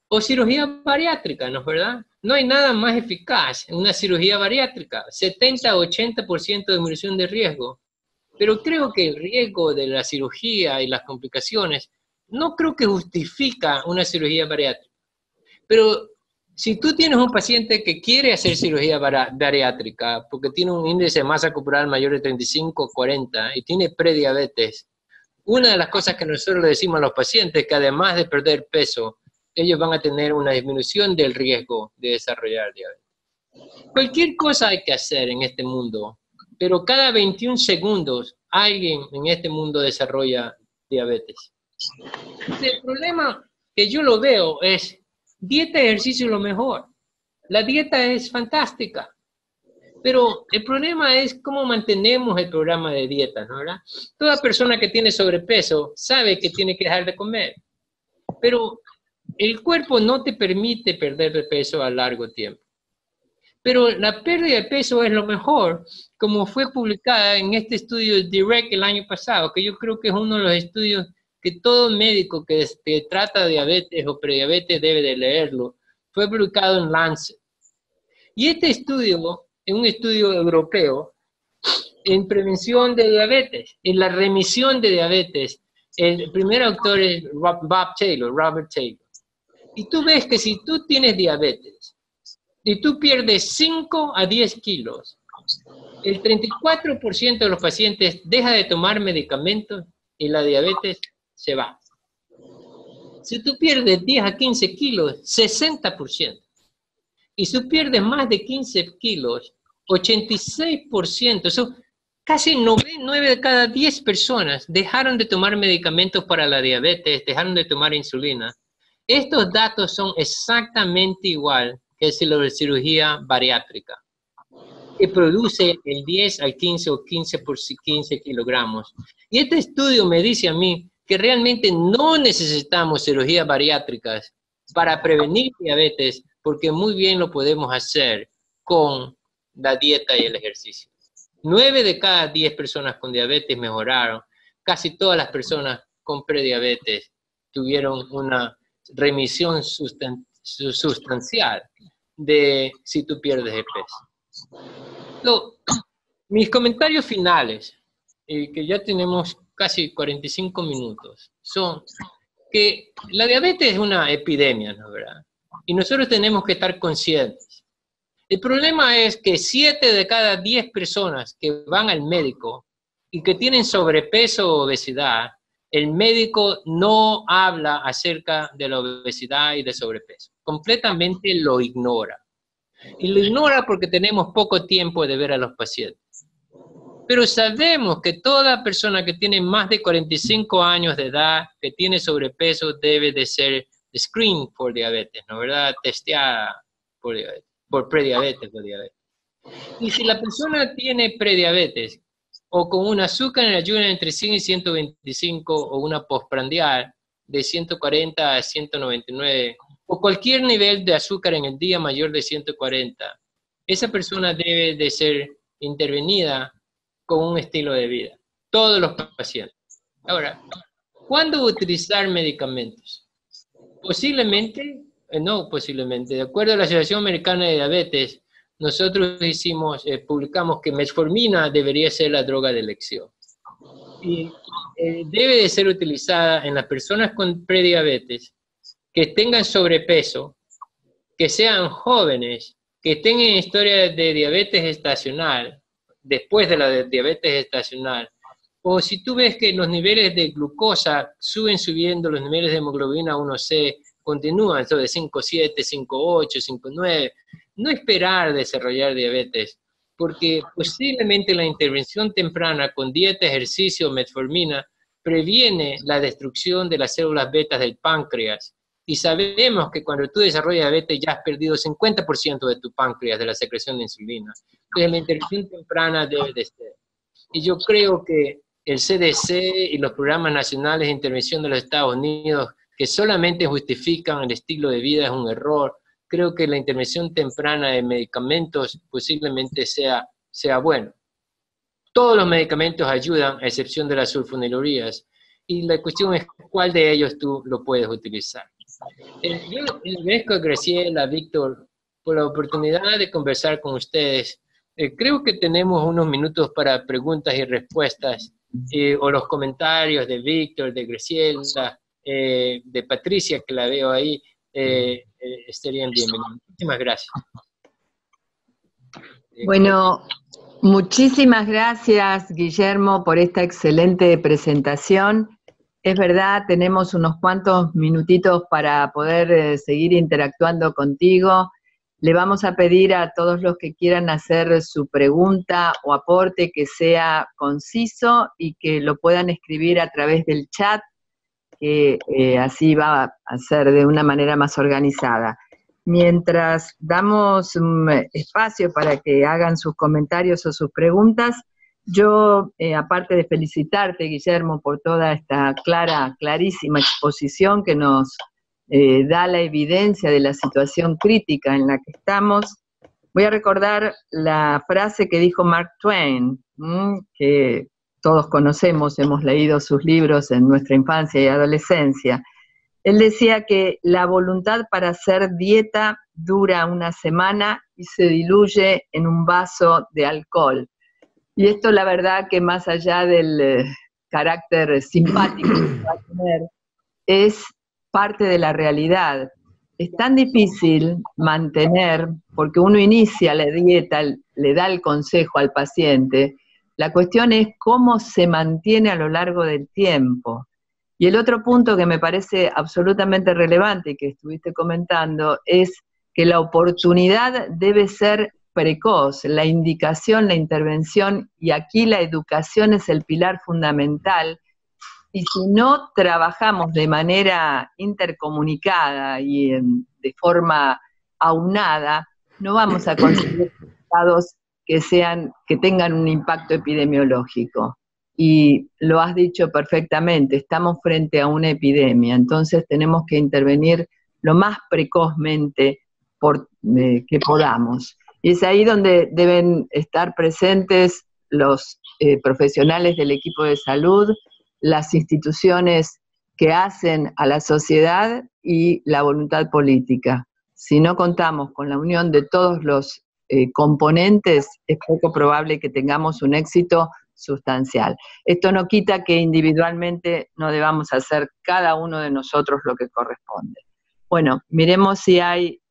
O cirugía bariátrica, ¿no es verdad? No hay nada más eficaz en una cirugía bariátrica, 70 a 80% de disminución de riesgo. Pero creo que el riesgo de la cirugía y las complicaciones no creo que justifica una cirugía bariátrica. Pero si tú tienes un paciente que quiere hacer cirugía bariátrica porque tiene un índice de masa corporal mayor de 35 o 40 y tiene prediabetes, una de las cosas que nosotros le decimos a los pacientes es que además de perder peso, ellos van a tener una disminución del riesgo de desarrollar diabetes. Cualquier cosa hay que hacer en este mundo, pero cada 21 segundos alguien en este mundo desarrolla diabetes. El problema que yo lo veo es dieta y ejercicio es lo mejor. La dieta es fantástica, pero el problema es cómo mantenemos el programa de dieta, ¿no verdad? Toda persona que tiene sobrepeso sabe que tiene que dejar de comer, pero el cuerpo no te permite perder de peso a largo tiempo. Pero la pérdida de peso es lo mejor, como fue publicada en este estudio Direct el año pasado, que yo creo que es uno de los estudios que todo médico que trata diabetes o prediabetes debe de leerlo. Fue publicado en Lancet. Y este estudio es un estudio europeo en prevención de diabetes, en la remisión de diabetes. El primer autor es Robert Taylor. Y tú ves que si tú tienes diabetes y tú pierdes 5 a 10 kilos, el 34% de los pacientes deja de tomar medicamentos y la diabetes se va. Si tú pierdes 10 a 15 kilos, 60%. Y si tú pierdes más de 15 kilos, 86%. Son casi 9 de cada 10 personas dejaron de tomar medicamentos para la diabetes, dejaron de tomar insulina. Estos datos son exactamente igual que la cirugía bariátrica, que produce el 10 al 15 o 15 por 15 kilogramos. Y este estudio me dice a mí que realmente no necesitamos cirugías bariátricas para prevenir diabetes, porque muy bien lo podemos hacer con la dieta y el ejercicio. 9 de cada 10 personas con diabetes mejoraron. Casi todas las personas con prediabetes tuvieron una remisión sustancial de si tú pierdes el peso. Mis comentarios finales, que ya tenemos casi 45 minutos, son que la diabetes es una epidemia, ¿no es verdad? Y nosotros tenemos que estar conscientes. El problema es que 7 de cada 10 personas que van al médico y que tienen sobrepeso o obesidad, el médico no habla acerca de la obesidad y de sobrepeso. Completamente lo ignora. Y lo ignora porque tenemos poco tiempo de ver a los pacientes. Pero sabemos que toda persona que tiene más de 45 años de edad, que tiene sobrepeso, debe de ser screened por diabetes, ¿no es verdad? Testeada por diabetes, por prediabetes. Y si la persona tiene prediabetes, o con un azúcar en ayuno entre 100 y 125, o una postprandial de 140 a 199, o cualquier nivel de azúcar en el día mayor de 140, esa persona debe de ser intervenida con un estilo de vida. Todos los pacientes. Ahora, ¿cuándo utilizar medicamentos? Posiblemente, de acuerdo a la Asociación Americana de Diabetes, nosotros publicamos que metformina debería ser la droga de elección. Y debe de ser utilizada en las personas con prediabetes, que tengan sobrepeso, que sean jóvenes que estén en historia de diabetes gestacional, después de la diabetes gestacional, o si tú ves que los niveles de glucosa suben subiendo, los niveles de hemoglobina 1C continúan, de 5,7, 5,8, 5,9, no esperar desarrollar diabetes, porque posiblemente la intervención temprana con dieta, ejercicio, metformina, previene la destrucción de las células betas del páncreas. Y sabemos que cuando tú desarrollas diabetes ya has perdido 50% de tu páncreas de la secreción de insulina. Entonces la intervención temprana debe de ser. Y yo creo que el CDC y los programas nacionales de intervención de los Estados Unidos, que solamente justifican el estilo de vida, es un error. Creo que la intervención temprana de medicamentos posiblemente sea bueno. Todos los medicamentos ayudan, a excepción de las sulfonilureas. Y la cuestión es cuál de ellos tú lo puedes utilizar. Yo agradezco a Graciela, a Víctor, por la oportunidad de conversar con ustedes. Creo que tenemos unos minutos para preguntas y respuestas, o los comentarios de Víctor, de Graciela, de Patricia, que la veo ahí, estarían bienvenidos. Muchísimas gracias. Bueno, muchísimas gracias, Guillermo, por esta excelente presentación. Es verdad, tenemos unos cuantos minutitos para poder seguir interactuando contigo. Le vamos a pedir a todos los que quieran hacer su pregunta o aporte que sea conciso y que lo puedan escribir a través del chat, que así va a ser de una manera más organizada. Mientras damos espacio para que hagan sus comentarios o sus preguntas, yo, aparte de felicitarte, Guillermo, por toda esta clarísima exposición que nos da la evidencia de la situación crítica en la que estamos, voy a recordar la frase que dijo Mark Twain, que todos conocemos, hemos leído sus libros en nuestra infancia y adolescencia. Él decía que la voluntad para hacer dieta dura una semana y se diluye en un vaso de alcohol. Y esto, la verdad, que más allá del carácter simpático que va a tener, es parte de la realidad. Es tan difícil mantener, porque uno inicia la dieta, le da el consejo al paciente, la cuestión es cómo se mantiene a lo largo del tiempo. Y el otro punto que me parece absolutamente relevante y que estuviste comentando es que la oportunidad debe ser precoz, la indicación, la intervención, y aquí la educación es el pilar fundamental. Y si no trabajamos de manera intercomunicada y de forma aunada, no vamos a conseguir resultados que tengan un impacto epidemiológico. Y lo has dicho perfectamente, estamos frente a una epidemia, entonces tenemos que intervenir lo más precozmente que podamos. Y es ahí donde deben estar presentes los profesionales del equipo de salud, las instituciones que hacen a la sociedad y la voluntad política. Si no contamos con la unión de todos los componentes, es poco probable que tengamos un éxito sustancial. Esto no quita que individualmente no debamos hacer cada uno de nosotros lo que corresponde. Bueno, miremos si hay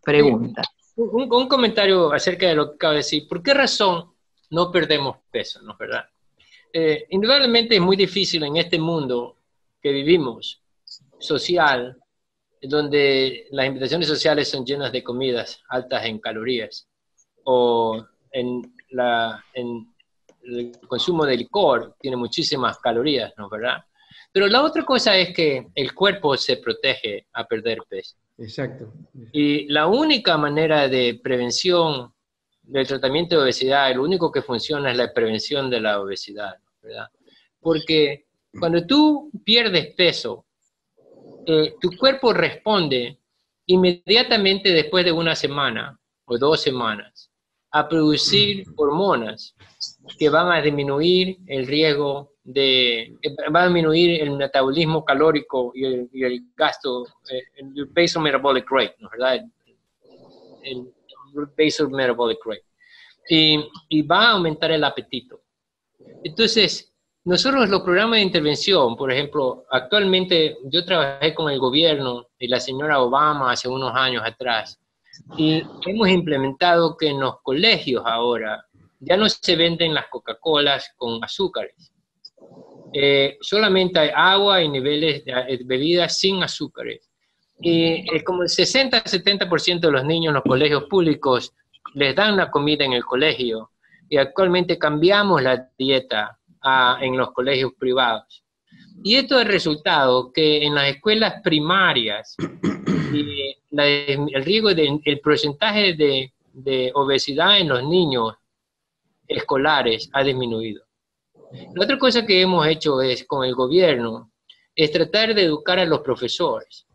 preguntas. Un comentario acerca de lo que acabo de decir. ¿Por qué razón no perdemos peso, no es verdad? Indudablemente es muy difícil en este mundo que vivimos, social, donde las invitaciones sociales son llenas de comidas altas en calorías, o en el consumo de licor tiene muchísimas calorías, ¿no es verdad? Pero la otra cosa es que el cuerpo se protege a perder peso. Exacto. Y la única manera de prevención del tratamiento de obesidad, lo único que funciona es la prevención de la obesidad, ¿verdad? Porque cuando tú pierdes peso, tu cuerpo responde inmediatamente después de una semana o 2 semanas a producir hormonas que van a disminuir el riesgo van a disminuir el metabolismo calórico y el gasto, el basal metabolic rate, ¿no es verdad? El basal metabolic rate. Y va a aumentar el apetito. Entonces, nosotros los programas de intervención, por ejemplo, actualmente yo trabajé con el gobierno y la señora Obama hace unos años atrás, Y hemos implementado que en los colegios ahora ya no se venden las Coca-Colas con azúcares. Solamente hay agua y niveles de bebidas sin azúcares. Y como el 60-70% de los niños en los colegios públicos les dan la comida en el colegio. Y actualmente cambiamos la dieta en los colegios privados. Y esto es el resultado que en las escuelas primarias el riesgo el porcentaje de obesidad en los niños escolares ha disminuido. La otra cosa que hemos hecho con el gobierno es tratar de educar a los profesores,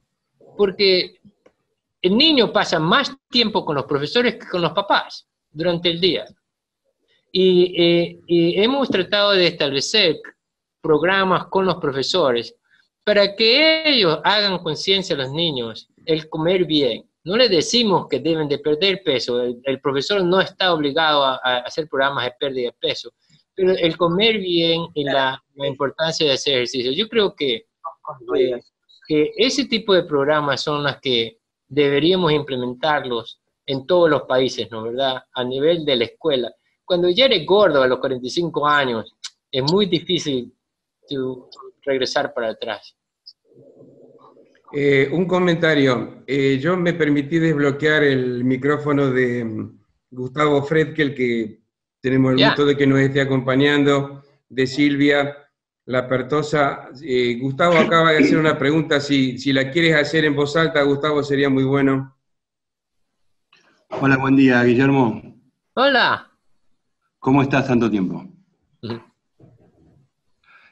porque el niño pasa más tiempo con los profesores que con los papás durante el día. Y hemos tratado de establecer programas con los profesores para que ellos hagan conciencia a los niños el comer bien. No les decimos que deben de perder peso, el profesor no está obligado a hacer programas de pérdida de peso, pero el comer bien y la importancia de hacer ejercicio. Yo creo que ese tipo de programas son las que deberíamos implementarlos en todos los países, ¿no verdad? A nivel de la escuela. Cuando ya eres gordo a los 45 años, es muy difícil regresar para atrás. Un comentario. Yo me permití desbloquear el micrófono de Gustavo Fredkel, que tenemos el gusto de que nos esté acompañando, de Silvia Lapertosa. Gustavo acaba de hacer una pregunta, si la quieres hacer en voz alta, Gustavo, sería muy bueno. Hola, buen día, Guillermo. Hola. ¿Cómo estás tanto tiempo?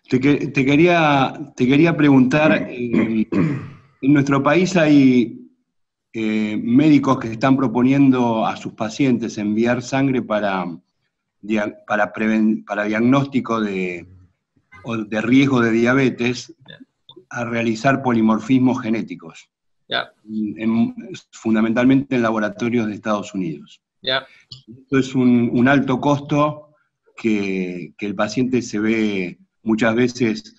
Te quería preguntar, en nuestro país hay médicos que están proponiendo a sus pacientes enviar sangre para diagnóstico de riesgo de diabetes, a realizar polimorfismos genéticos, fundamentalmente en laboratorios de Estados Unidos. Esto es un alto costo que el paciente se ve muchas veces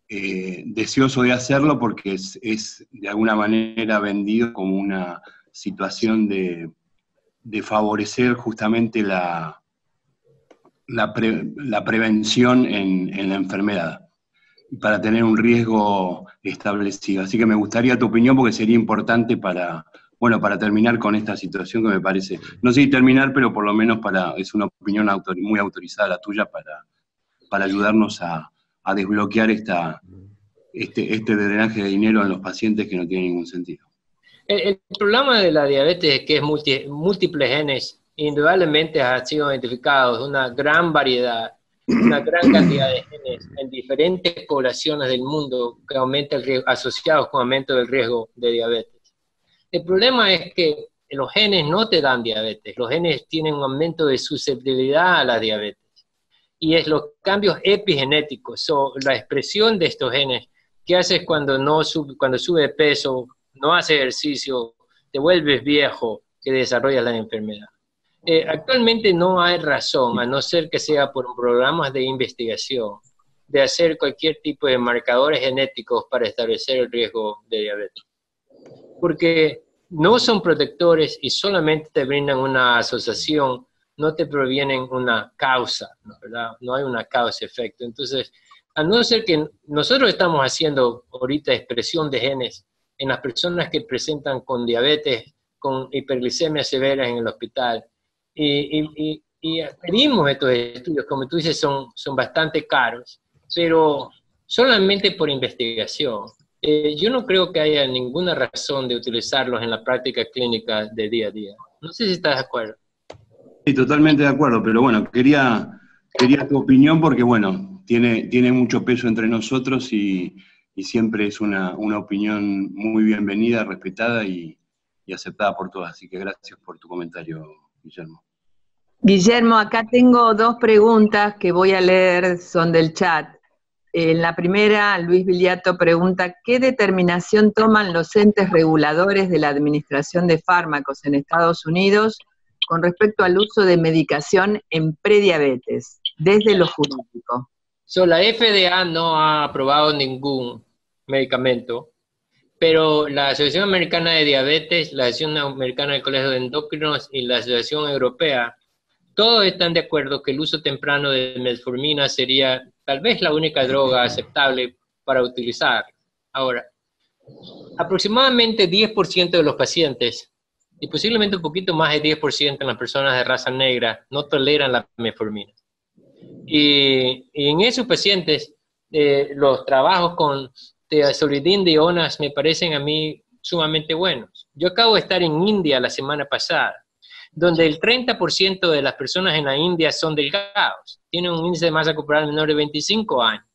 deseoso de hacerlo porque es de alguna manera vendido como una situación de favorecer justamente la prevención en la enfermedad, para tener un riesgo establecido. Así que me gustaría tu opinión porque sería importante para terminar con esta situación que me parece, no sé si terminar, pero por lo menos es una opinión muy autorizada la tuya para ayudarnos a desbloquear este drenaje de dinero en los pacientes que no tiene ningún sentido. El problema de la diabetes es que es múltiples genes, indudablemente han sido identificados una gran variedad, una gran cantidad de genes en diferentes poblaciones del mundo que aumenta el riesgo, asociados con aumento del riesgo de diabetes. El problema es que los genes no te dan diabetes, los genes tienen un aumento de susceptibilidad a la diabetes. Y es los cambios epigenéticos, la expresión de estos genes, que haces cuando sube de peso, no haces ejercicio, te vuelves viejo, que desarrollas la enfermedad. Actualmente no hay razón, a no ser que sea por programas de investigación, de hacer cualquier tipo de marcadores genéticos para establecer el riesgo de diabetes. Porque no son protectores y solamente te brindan una asociación, no te provienen una causa, ¿no? ¿Verdad? No hay una causa-efecto. Entonces, a no ser que nosotros estamos haciendo ahorita expresión de genes en las personas que presentan con diabetes, con hiperglicemia severa en el hospital, y pedimos estos estudios, como tú dices, son bastante caros, pero solamente por investigación. Yo no creo que haya ninguna razón de utilizarlos en la práctica clínica de día a día. No sé si estás de acuerdo. Sí, totalmente de acuerdo, pero bueno, quería tu opinión porque, bueno, tiene mucho peso entre nosotros y siempre es una opinión muy bienvenida, respetada y aceptada por todas. Así que gracias por tu comentario, Guillermo. Guillermo, acá tengo dos preguntas que voy a leer, son del chat. En la primera, Luis Viliato pregunta, ¿qué determinación toman los entes reguladores de la administración de fármacos en Estados Unidos con respecto al uso de medicación en prediabetes, desde lo jurídico? La FDA no ha aprobado ningún medicamento, pero la Asociación Americana de Diabetes, la Asociación Americana del Colegio de Endocrinos y la Asociación Europea, todos están de acuerdo que el uso temprano de metformina sería tal vez la única droga aceptable para utilizar. Ahora, aproximadamente 10% de los pacientes, y posiblemente un poquito más de 10% en las personas de raza negra, no toleran la metformina. Y en esos pacientes, los trabajos con tiazolidinedionas me parecen a mí sumamente buenos. Yo acabo de estar en India la semana pasada, donde el 30% de las personas en la India son delgados, tienen un índice de masa corporal menor de 25 años.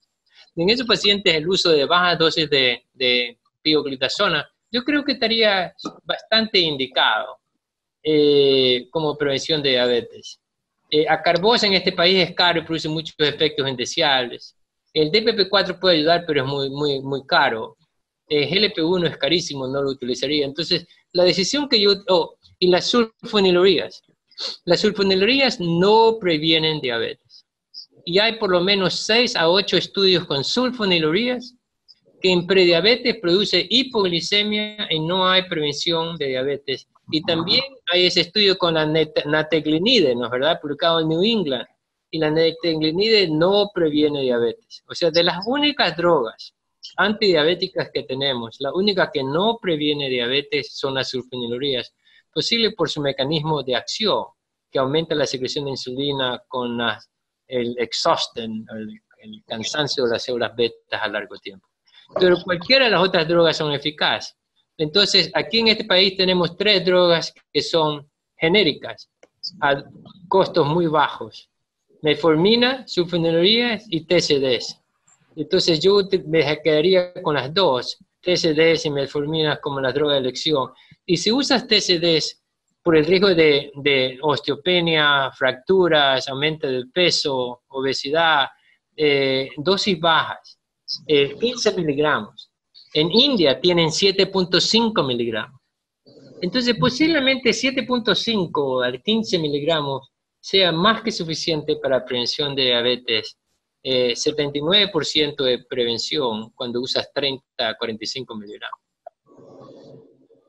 En esos pacientes el uso de bajas dosis de pioglitazona, yo creo que estaría bastante indicado como prevención de diabetes. Acarbosa en este país es caro y produce muchos efectos indeseables. El DPP-4 puede ayudar, pero es muy caro. GLP-1 es carísimo, no lo utilizaría. Entonces, la decisión que yo... y las sulfonilureas. Las sulfonilureas no previenen diabetes. Y hay por lo menos 6 a 8 estudios con sulfonilureas que en prediabetes produce hipoglicemia y no hay prevención de diabetes. Y también hay ese estudio con la nataglinide, ¿no es verdad?, publicado en New England. Y la nataglinide no previene diabetes. O sea, de las únicas drogas antidiabéticas que tenemos, la única que no previene diabetes son las sulfonilureas, posible por su mecanismo de acción, que aumenta la secreción de insulina con el exhausten, el cansancio de las células betas a largo tiempo. Pero cualquiera de las otras drogas son eficaces. Entonces, aquí en este país tenemos 3 drogas que son genéricas, a costos muy bajos. Metformina, sulfonilureas y TZDs. Entonces, yo me quedaría con las 2, TZDs y metformina como las drogas de elección. Y si usas TZDs por el riesgo de osteopenia, fracturas, aumento del peso, obesidad, dosis bajas, 15 miligramos. En India tienen 7.5 miligramos. Entonces, posiblemente 7.5 a 15 miligramos sea más que suficiente para prevención de diabetes. 79% de prevención cuando usas 30 a 45 miligramos.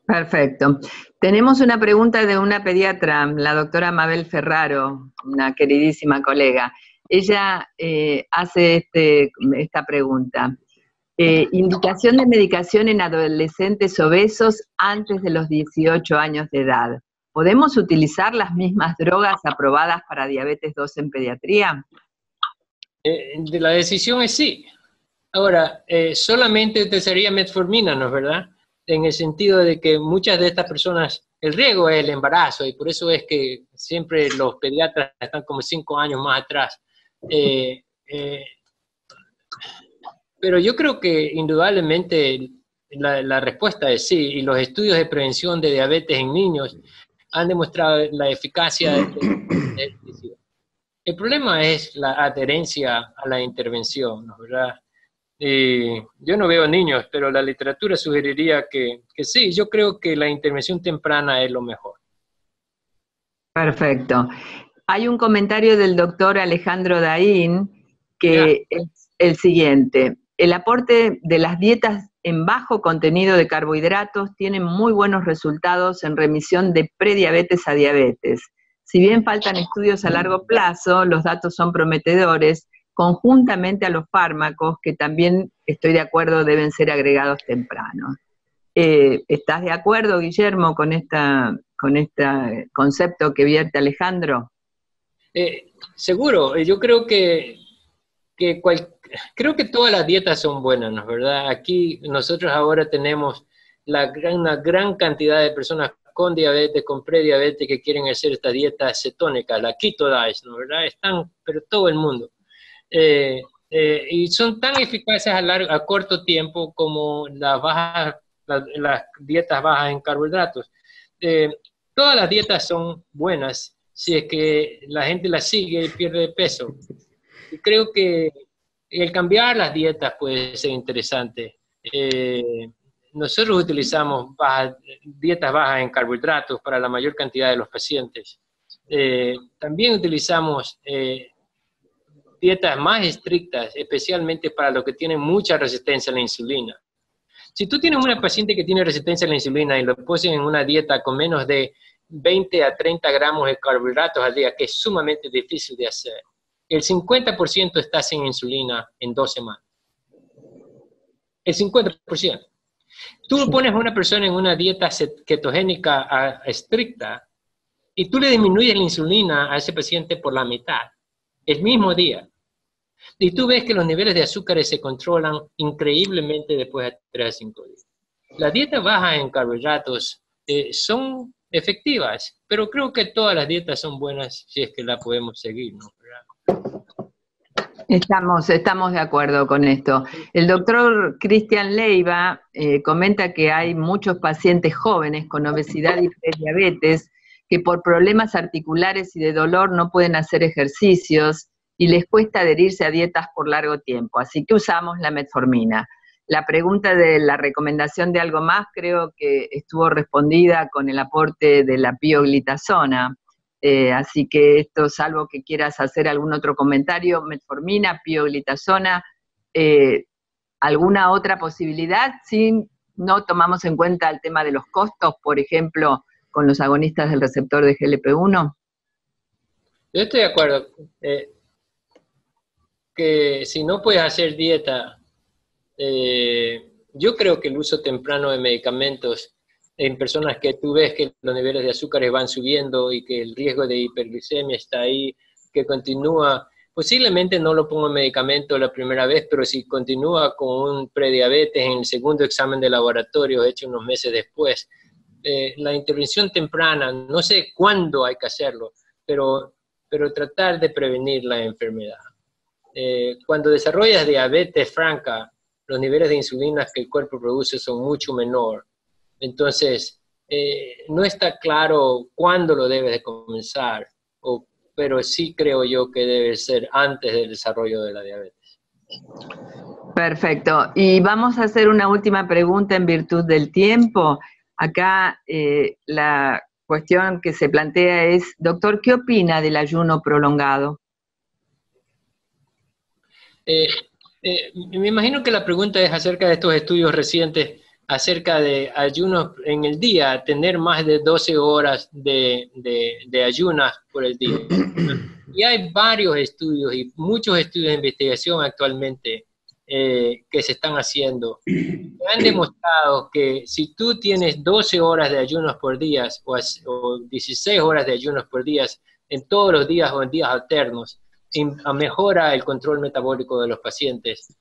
Perfecto. Tenemos una pregunta de una pediatra, la doctora Mabel Ferraro, una queridísima colega. Ella hace esta pregunta. Indicación de medicación en adolescentes obesos antes de los 18 años de edad. ¿Podemos utilizar las mismas drogas aprobadas para diabetes 2 en pediatría? La decisión es sí. Ahora, solamente utilizaría metformina, ¿no es verdad? En el sentido de que muchas de estas personas, el riesgo es el embarazo, y por eso es que siempre los pediatras están como 5 años más atrás. Pero yo creo que indudablemente la respuesta es sí, y los estudios de prevención de diabetes en niños han demostrado la eficacia de electricidad. El problema es la adherencia a la intervención, ¿no es verdad? Yo no veo niños, pero la literatura sugeriría que sí, yo creo que la intervención temprana es lo mejor. Perfecto. Hay un comentario del doctor Alejandro Daín que es el siguiente. El aporte de las dietas en bajo contenido de carbohidratos tiene muy buenos resultados en remisión de prediabetes a diabetes. Si bien faltan estudios a largo plazo, los datos son prometedores, conjuntamente a los fármacos, que también estoy de acuerdo deben ser agregados temprano. ¿Estás de acuerdo, Guillermo, con este concepto que vierte Alejandro? Seguro, yo creo creo que todas las dietas son buenas, ¿no es verdad? Aquí nosotros ahora tenemos una gran cantidad de personas con diabetes, con prediabetes, que quieren hacer esta dieta cetónica, la keto diet, ¿no es verdad? Están, pero todo el mundo. Y son tan eficaces a corto tiempo como las dietas bajas en carbohidratos. Todas las dietas son buenas si es que la gente las sigue y pierde peso. Y creo que el cambiar las dietas puede ser interesante. Nosotros utilizamos dietas bajas en carbohidratos para la mayor cantidad de los pacientes. También utilizamos dietas más estrictas, especialmente para los que tienen mucha resistencia a la insulina. Si tú tienes una paciente que tiene resistencia a la insulina y lo pones en una dieta con menos de 20 a 30 gramos de carbohidratos al día, que es sumamente difícil de hacer, el 50% está sin insulina en 2 semanas. El 50%. Tú pones a una persona en una dieta ketogénica estricta y tú le disminuyes la insulina a ese paciente por la mitad, el mismo día. Y tú ves que los niveles de azúcares se controlan increíblemente después de 3 a 5 días. Las dietas bajas en carbohidratos son efectivas, pero creo que todas las dietas son buenas si es que las podemos seguir, ¿no? Estamos de acuerdo con esto. El doctor Cristian Leiva comenta que hay muchos pacientes jóvenes con obesidad y prediabetes que por problemas articulares y de dolor no pueden hacer ejercicios y les cuesta adherirse a dietas por largo tiempo, así que usamos la metformina. La pregunta de la recomendación de algo más creo que estuvo respondida con el aporte de la pioglitazona. Así que esto, salvo que quieras hacer algún otro comentario, metformina, pioglitazona, ¿alguna otra posibilidad? Si no tomamos en cuenta el tema de los costos, por ejemplo, con los agonistas del receptor de GLP-1. Yo estoy de acuerdo que si no puedes hacer dieta, yo creo que el uso temprano de medicamentos en personas que tú ves que los niveles de azúcares van subiendo y que el riesgo de hiperglicemia está ahí, que continúa, posiblemente no lo pongo en medicamento la primera vez, pero si continúa con un prediabetes en el segundo examen de laboratorio hecho unos meses después, la intervención temprana, no sé cuándo hay que hacerlo, pero tratar de prevenir la enfermedad. Cuando desarrollas diabetes franca, los niveles de insulina que el cuerpo produce son mucho menor. Entonces, no está claro cuándo lo debes de comenzar, pero sí creo yo que debe ser antes del desarrollo de la diabetes. Perfecto. Y vamos a hacer una última pregunta en virtud del tiempo. Acá la cuestión que se plantea es, doctor, ¿qué opina del ayuno prolongado? Me imagino que la pregunta es acerca de estos estudios recientes acerca de ayunos en el día, tener más de 12 horas de ayunas por el día. Y hay varios estudios y muchos estudios de investigación actualmente que se están haciendo. Han demostrado que si tú tienes 12 horas de ayunos por día o 16 horas de ayunos por día en todos los días o en días alternos, mejora el control metabólico de los pacientes.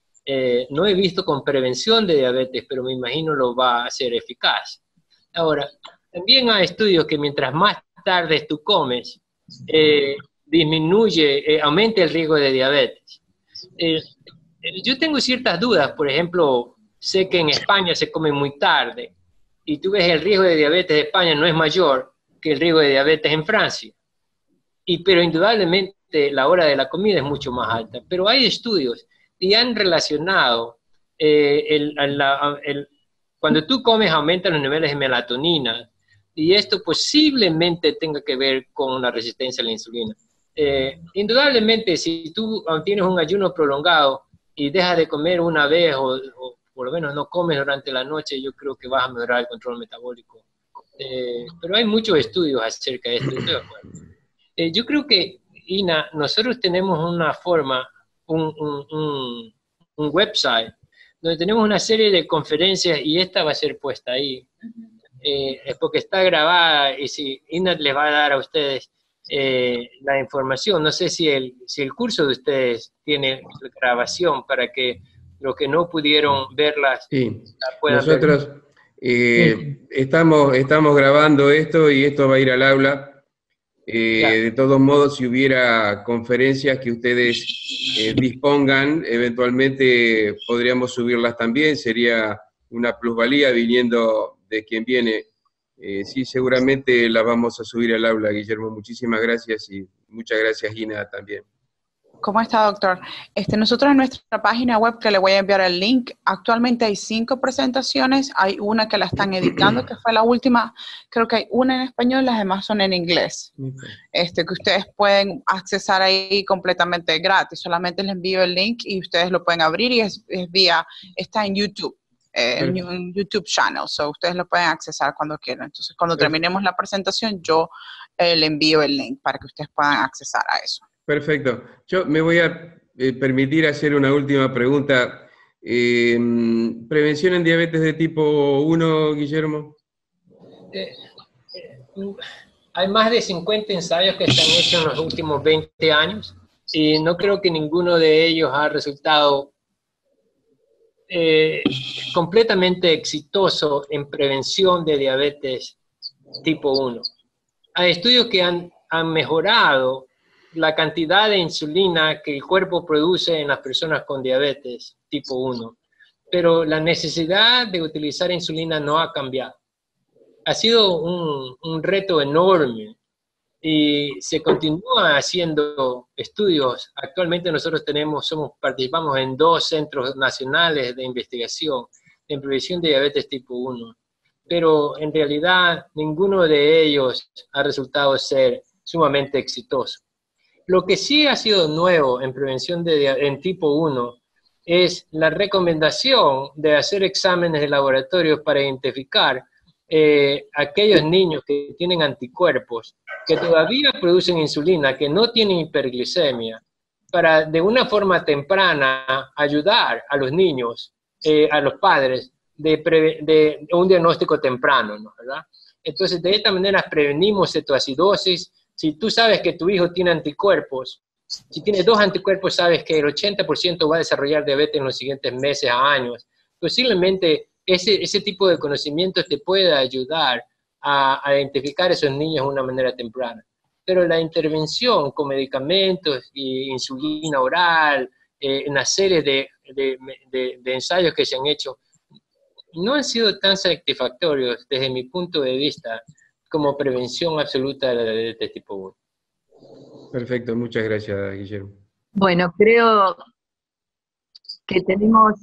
No he visto con prevención de diabetes, pero me imagino lo va a hacer eficaz. Ahora, también hay estudios que mientras más tarde tú comes, aumenta el riesgo de diabetes. Yo tengo ciertas dudas, por ejemplo, sé que en España se come muy tarde, y tú ves el riesgo de diabetes de España no es mayor que el riesgo de diabetes en Francia. Pero indudablemente la hora de la comida es mucho más alta. Pero hay estudios y han relacionado, cuando tú comes aumentan los niveles de melatonina, y esto posiblemente tenga que ver con la resistencia a la insulina. Indudablemente, si tú tienes un ayuno prolongado y dejas de comer una vez o por lo menos no comes durante la noche, yo creo que vas a mejorar el control metabólico. Pero hay muchos estudios acerca de esto, estoy de acuerdo. Yo creo que, Ina, nosotros tenemos una forma, un website, donde tenemos una serie de conferencias y esta va a ser puesta ahí. Es porque está grabada y si Ina les va a dar a ustedes la información. No sé si el curso de ustedes tiene grabación para que los que no pudieron verlas la puedan nosotros ver. Estamos grabando esto y esto va a ir al aula. De todos modos, si hubiera conferencias que ustedes dispongan, eventualmente podríamos subirlas también, sería una plusvalía viniendo de quien viene. Sí, seguramente las vamos a subir al aula, Guillermo. Muchísimas gracias y muchas gracias, Ina, también. ¿Cómo está, doctor? Nosotros en nuestra página web, que le voy a enviar el link, actualmente hay 5 presentaciones, hay una que la están editando, que fue la última, creo que hay una en español, las demás son en inglés, que ustedes pueden accesar ahí completamente gratis, solamente les envío el link y ustedes lo pueden abrir y está en YouTube. en YouTube channel, so ustedes lo pueden accesar cuando quieran. Entonces, cuando terminemos la presentación, yo le envío el link para que ustedes puedan accesar a eso. Perfecto. Yo me voy a permitir hacer una última pregunta. ¿Prevención en diabetes de tipo 1, Guillermo? Hay más de 50 ensayos que se han hecho en los últimos 20 años y no creo que ninguno de ellos ha resultado completamente exitoso en prevención de diabetes tipo 1. Hay estudios que han mejorado la cantidad de insulina que el cuerpo produce en las personas con diabetes tipo 1, pero la necesidad de utilizar insulina no ha cambiado. Ha sido un reto enorme y se continúa haciendo estudios. Actualmente nosotros participamos en 2 centros nacionales de investigación en prevención de diabetes tipo 1, pero en realidad ninguno de ellos ha resultado ser sumamente exitoso. Lo que sí ha sido nuevo en prevención en tipo 1 es la recomendación de hacer exámenes de laboratorio para identificar aquellos niños que tienen anticuerpos, que todavía producen insulina, que no tienen hiperglicemia, para de una forma temprana ayudar a los niños, a los padres, de un diagnóstico temprano, ¿no? ¿Verdad? Entonces, de esta manera prevenimos cetoacidosis. Si tú sabes que tu hijo tiene anticuerpos, si tiene 2 anticuerpos, sabes que el 80% va a desarrollar diabetes en los siguientes meses a años. Posiblemente ese tipo de conocimientos te puede ayudar a identificar a esos niños de una manera temprana. Pero la intervención con medicamentos e insulina oral, una serie de ensayos que se han hecho, no han sido tan satisfactorios desde mi punto de vista como prevención absoluta de la diabetes tipo 1. Perfecto, muchas gracias, Guillermo. Bueno, creo que tenemos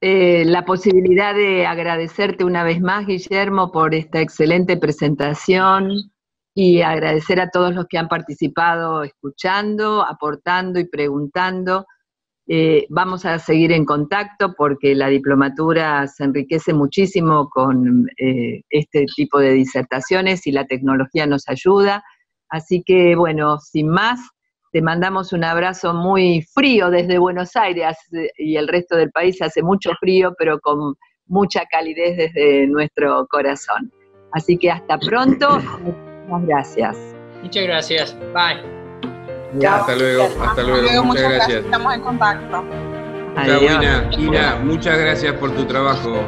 la posibilidad de agradecerte una vez más, Guillermo, por esta excelente presentación y agradecer a todos los que han participado escuchando, aportando y preguntando. Vamos a seguir en contacto porque la diplomatura se enriquece muchísimo con este tipo de disertaciones y la tecnología nos ayuda. Así que, bueno, sin más, te mandamos un abrazo muy frío desde Buenos Aires y el resto del país hace mucho frío, pero con mucha calidez desde nuestro corazón. Así que hasta pronto, muchas gracias. Muchas gracias, bye. Hasta luego, muchas gracias. Estamos en contacto. Chao, Ina, muchas gracias por tu trabajo.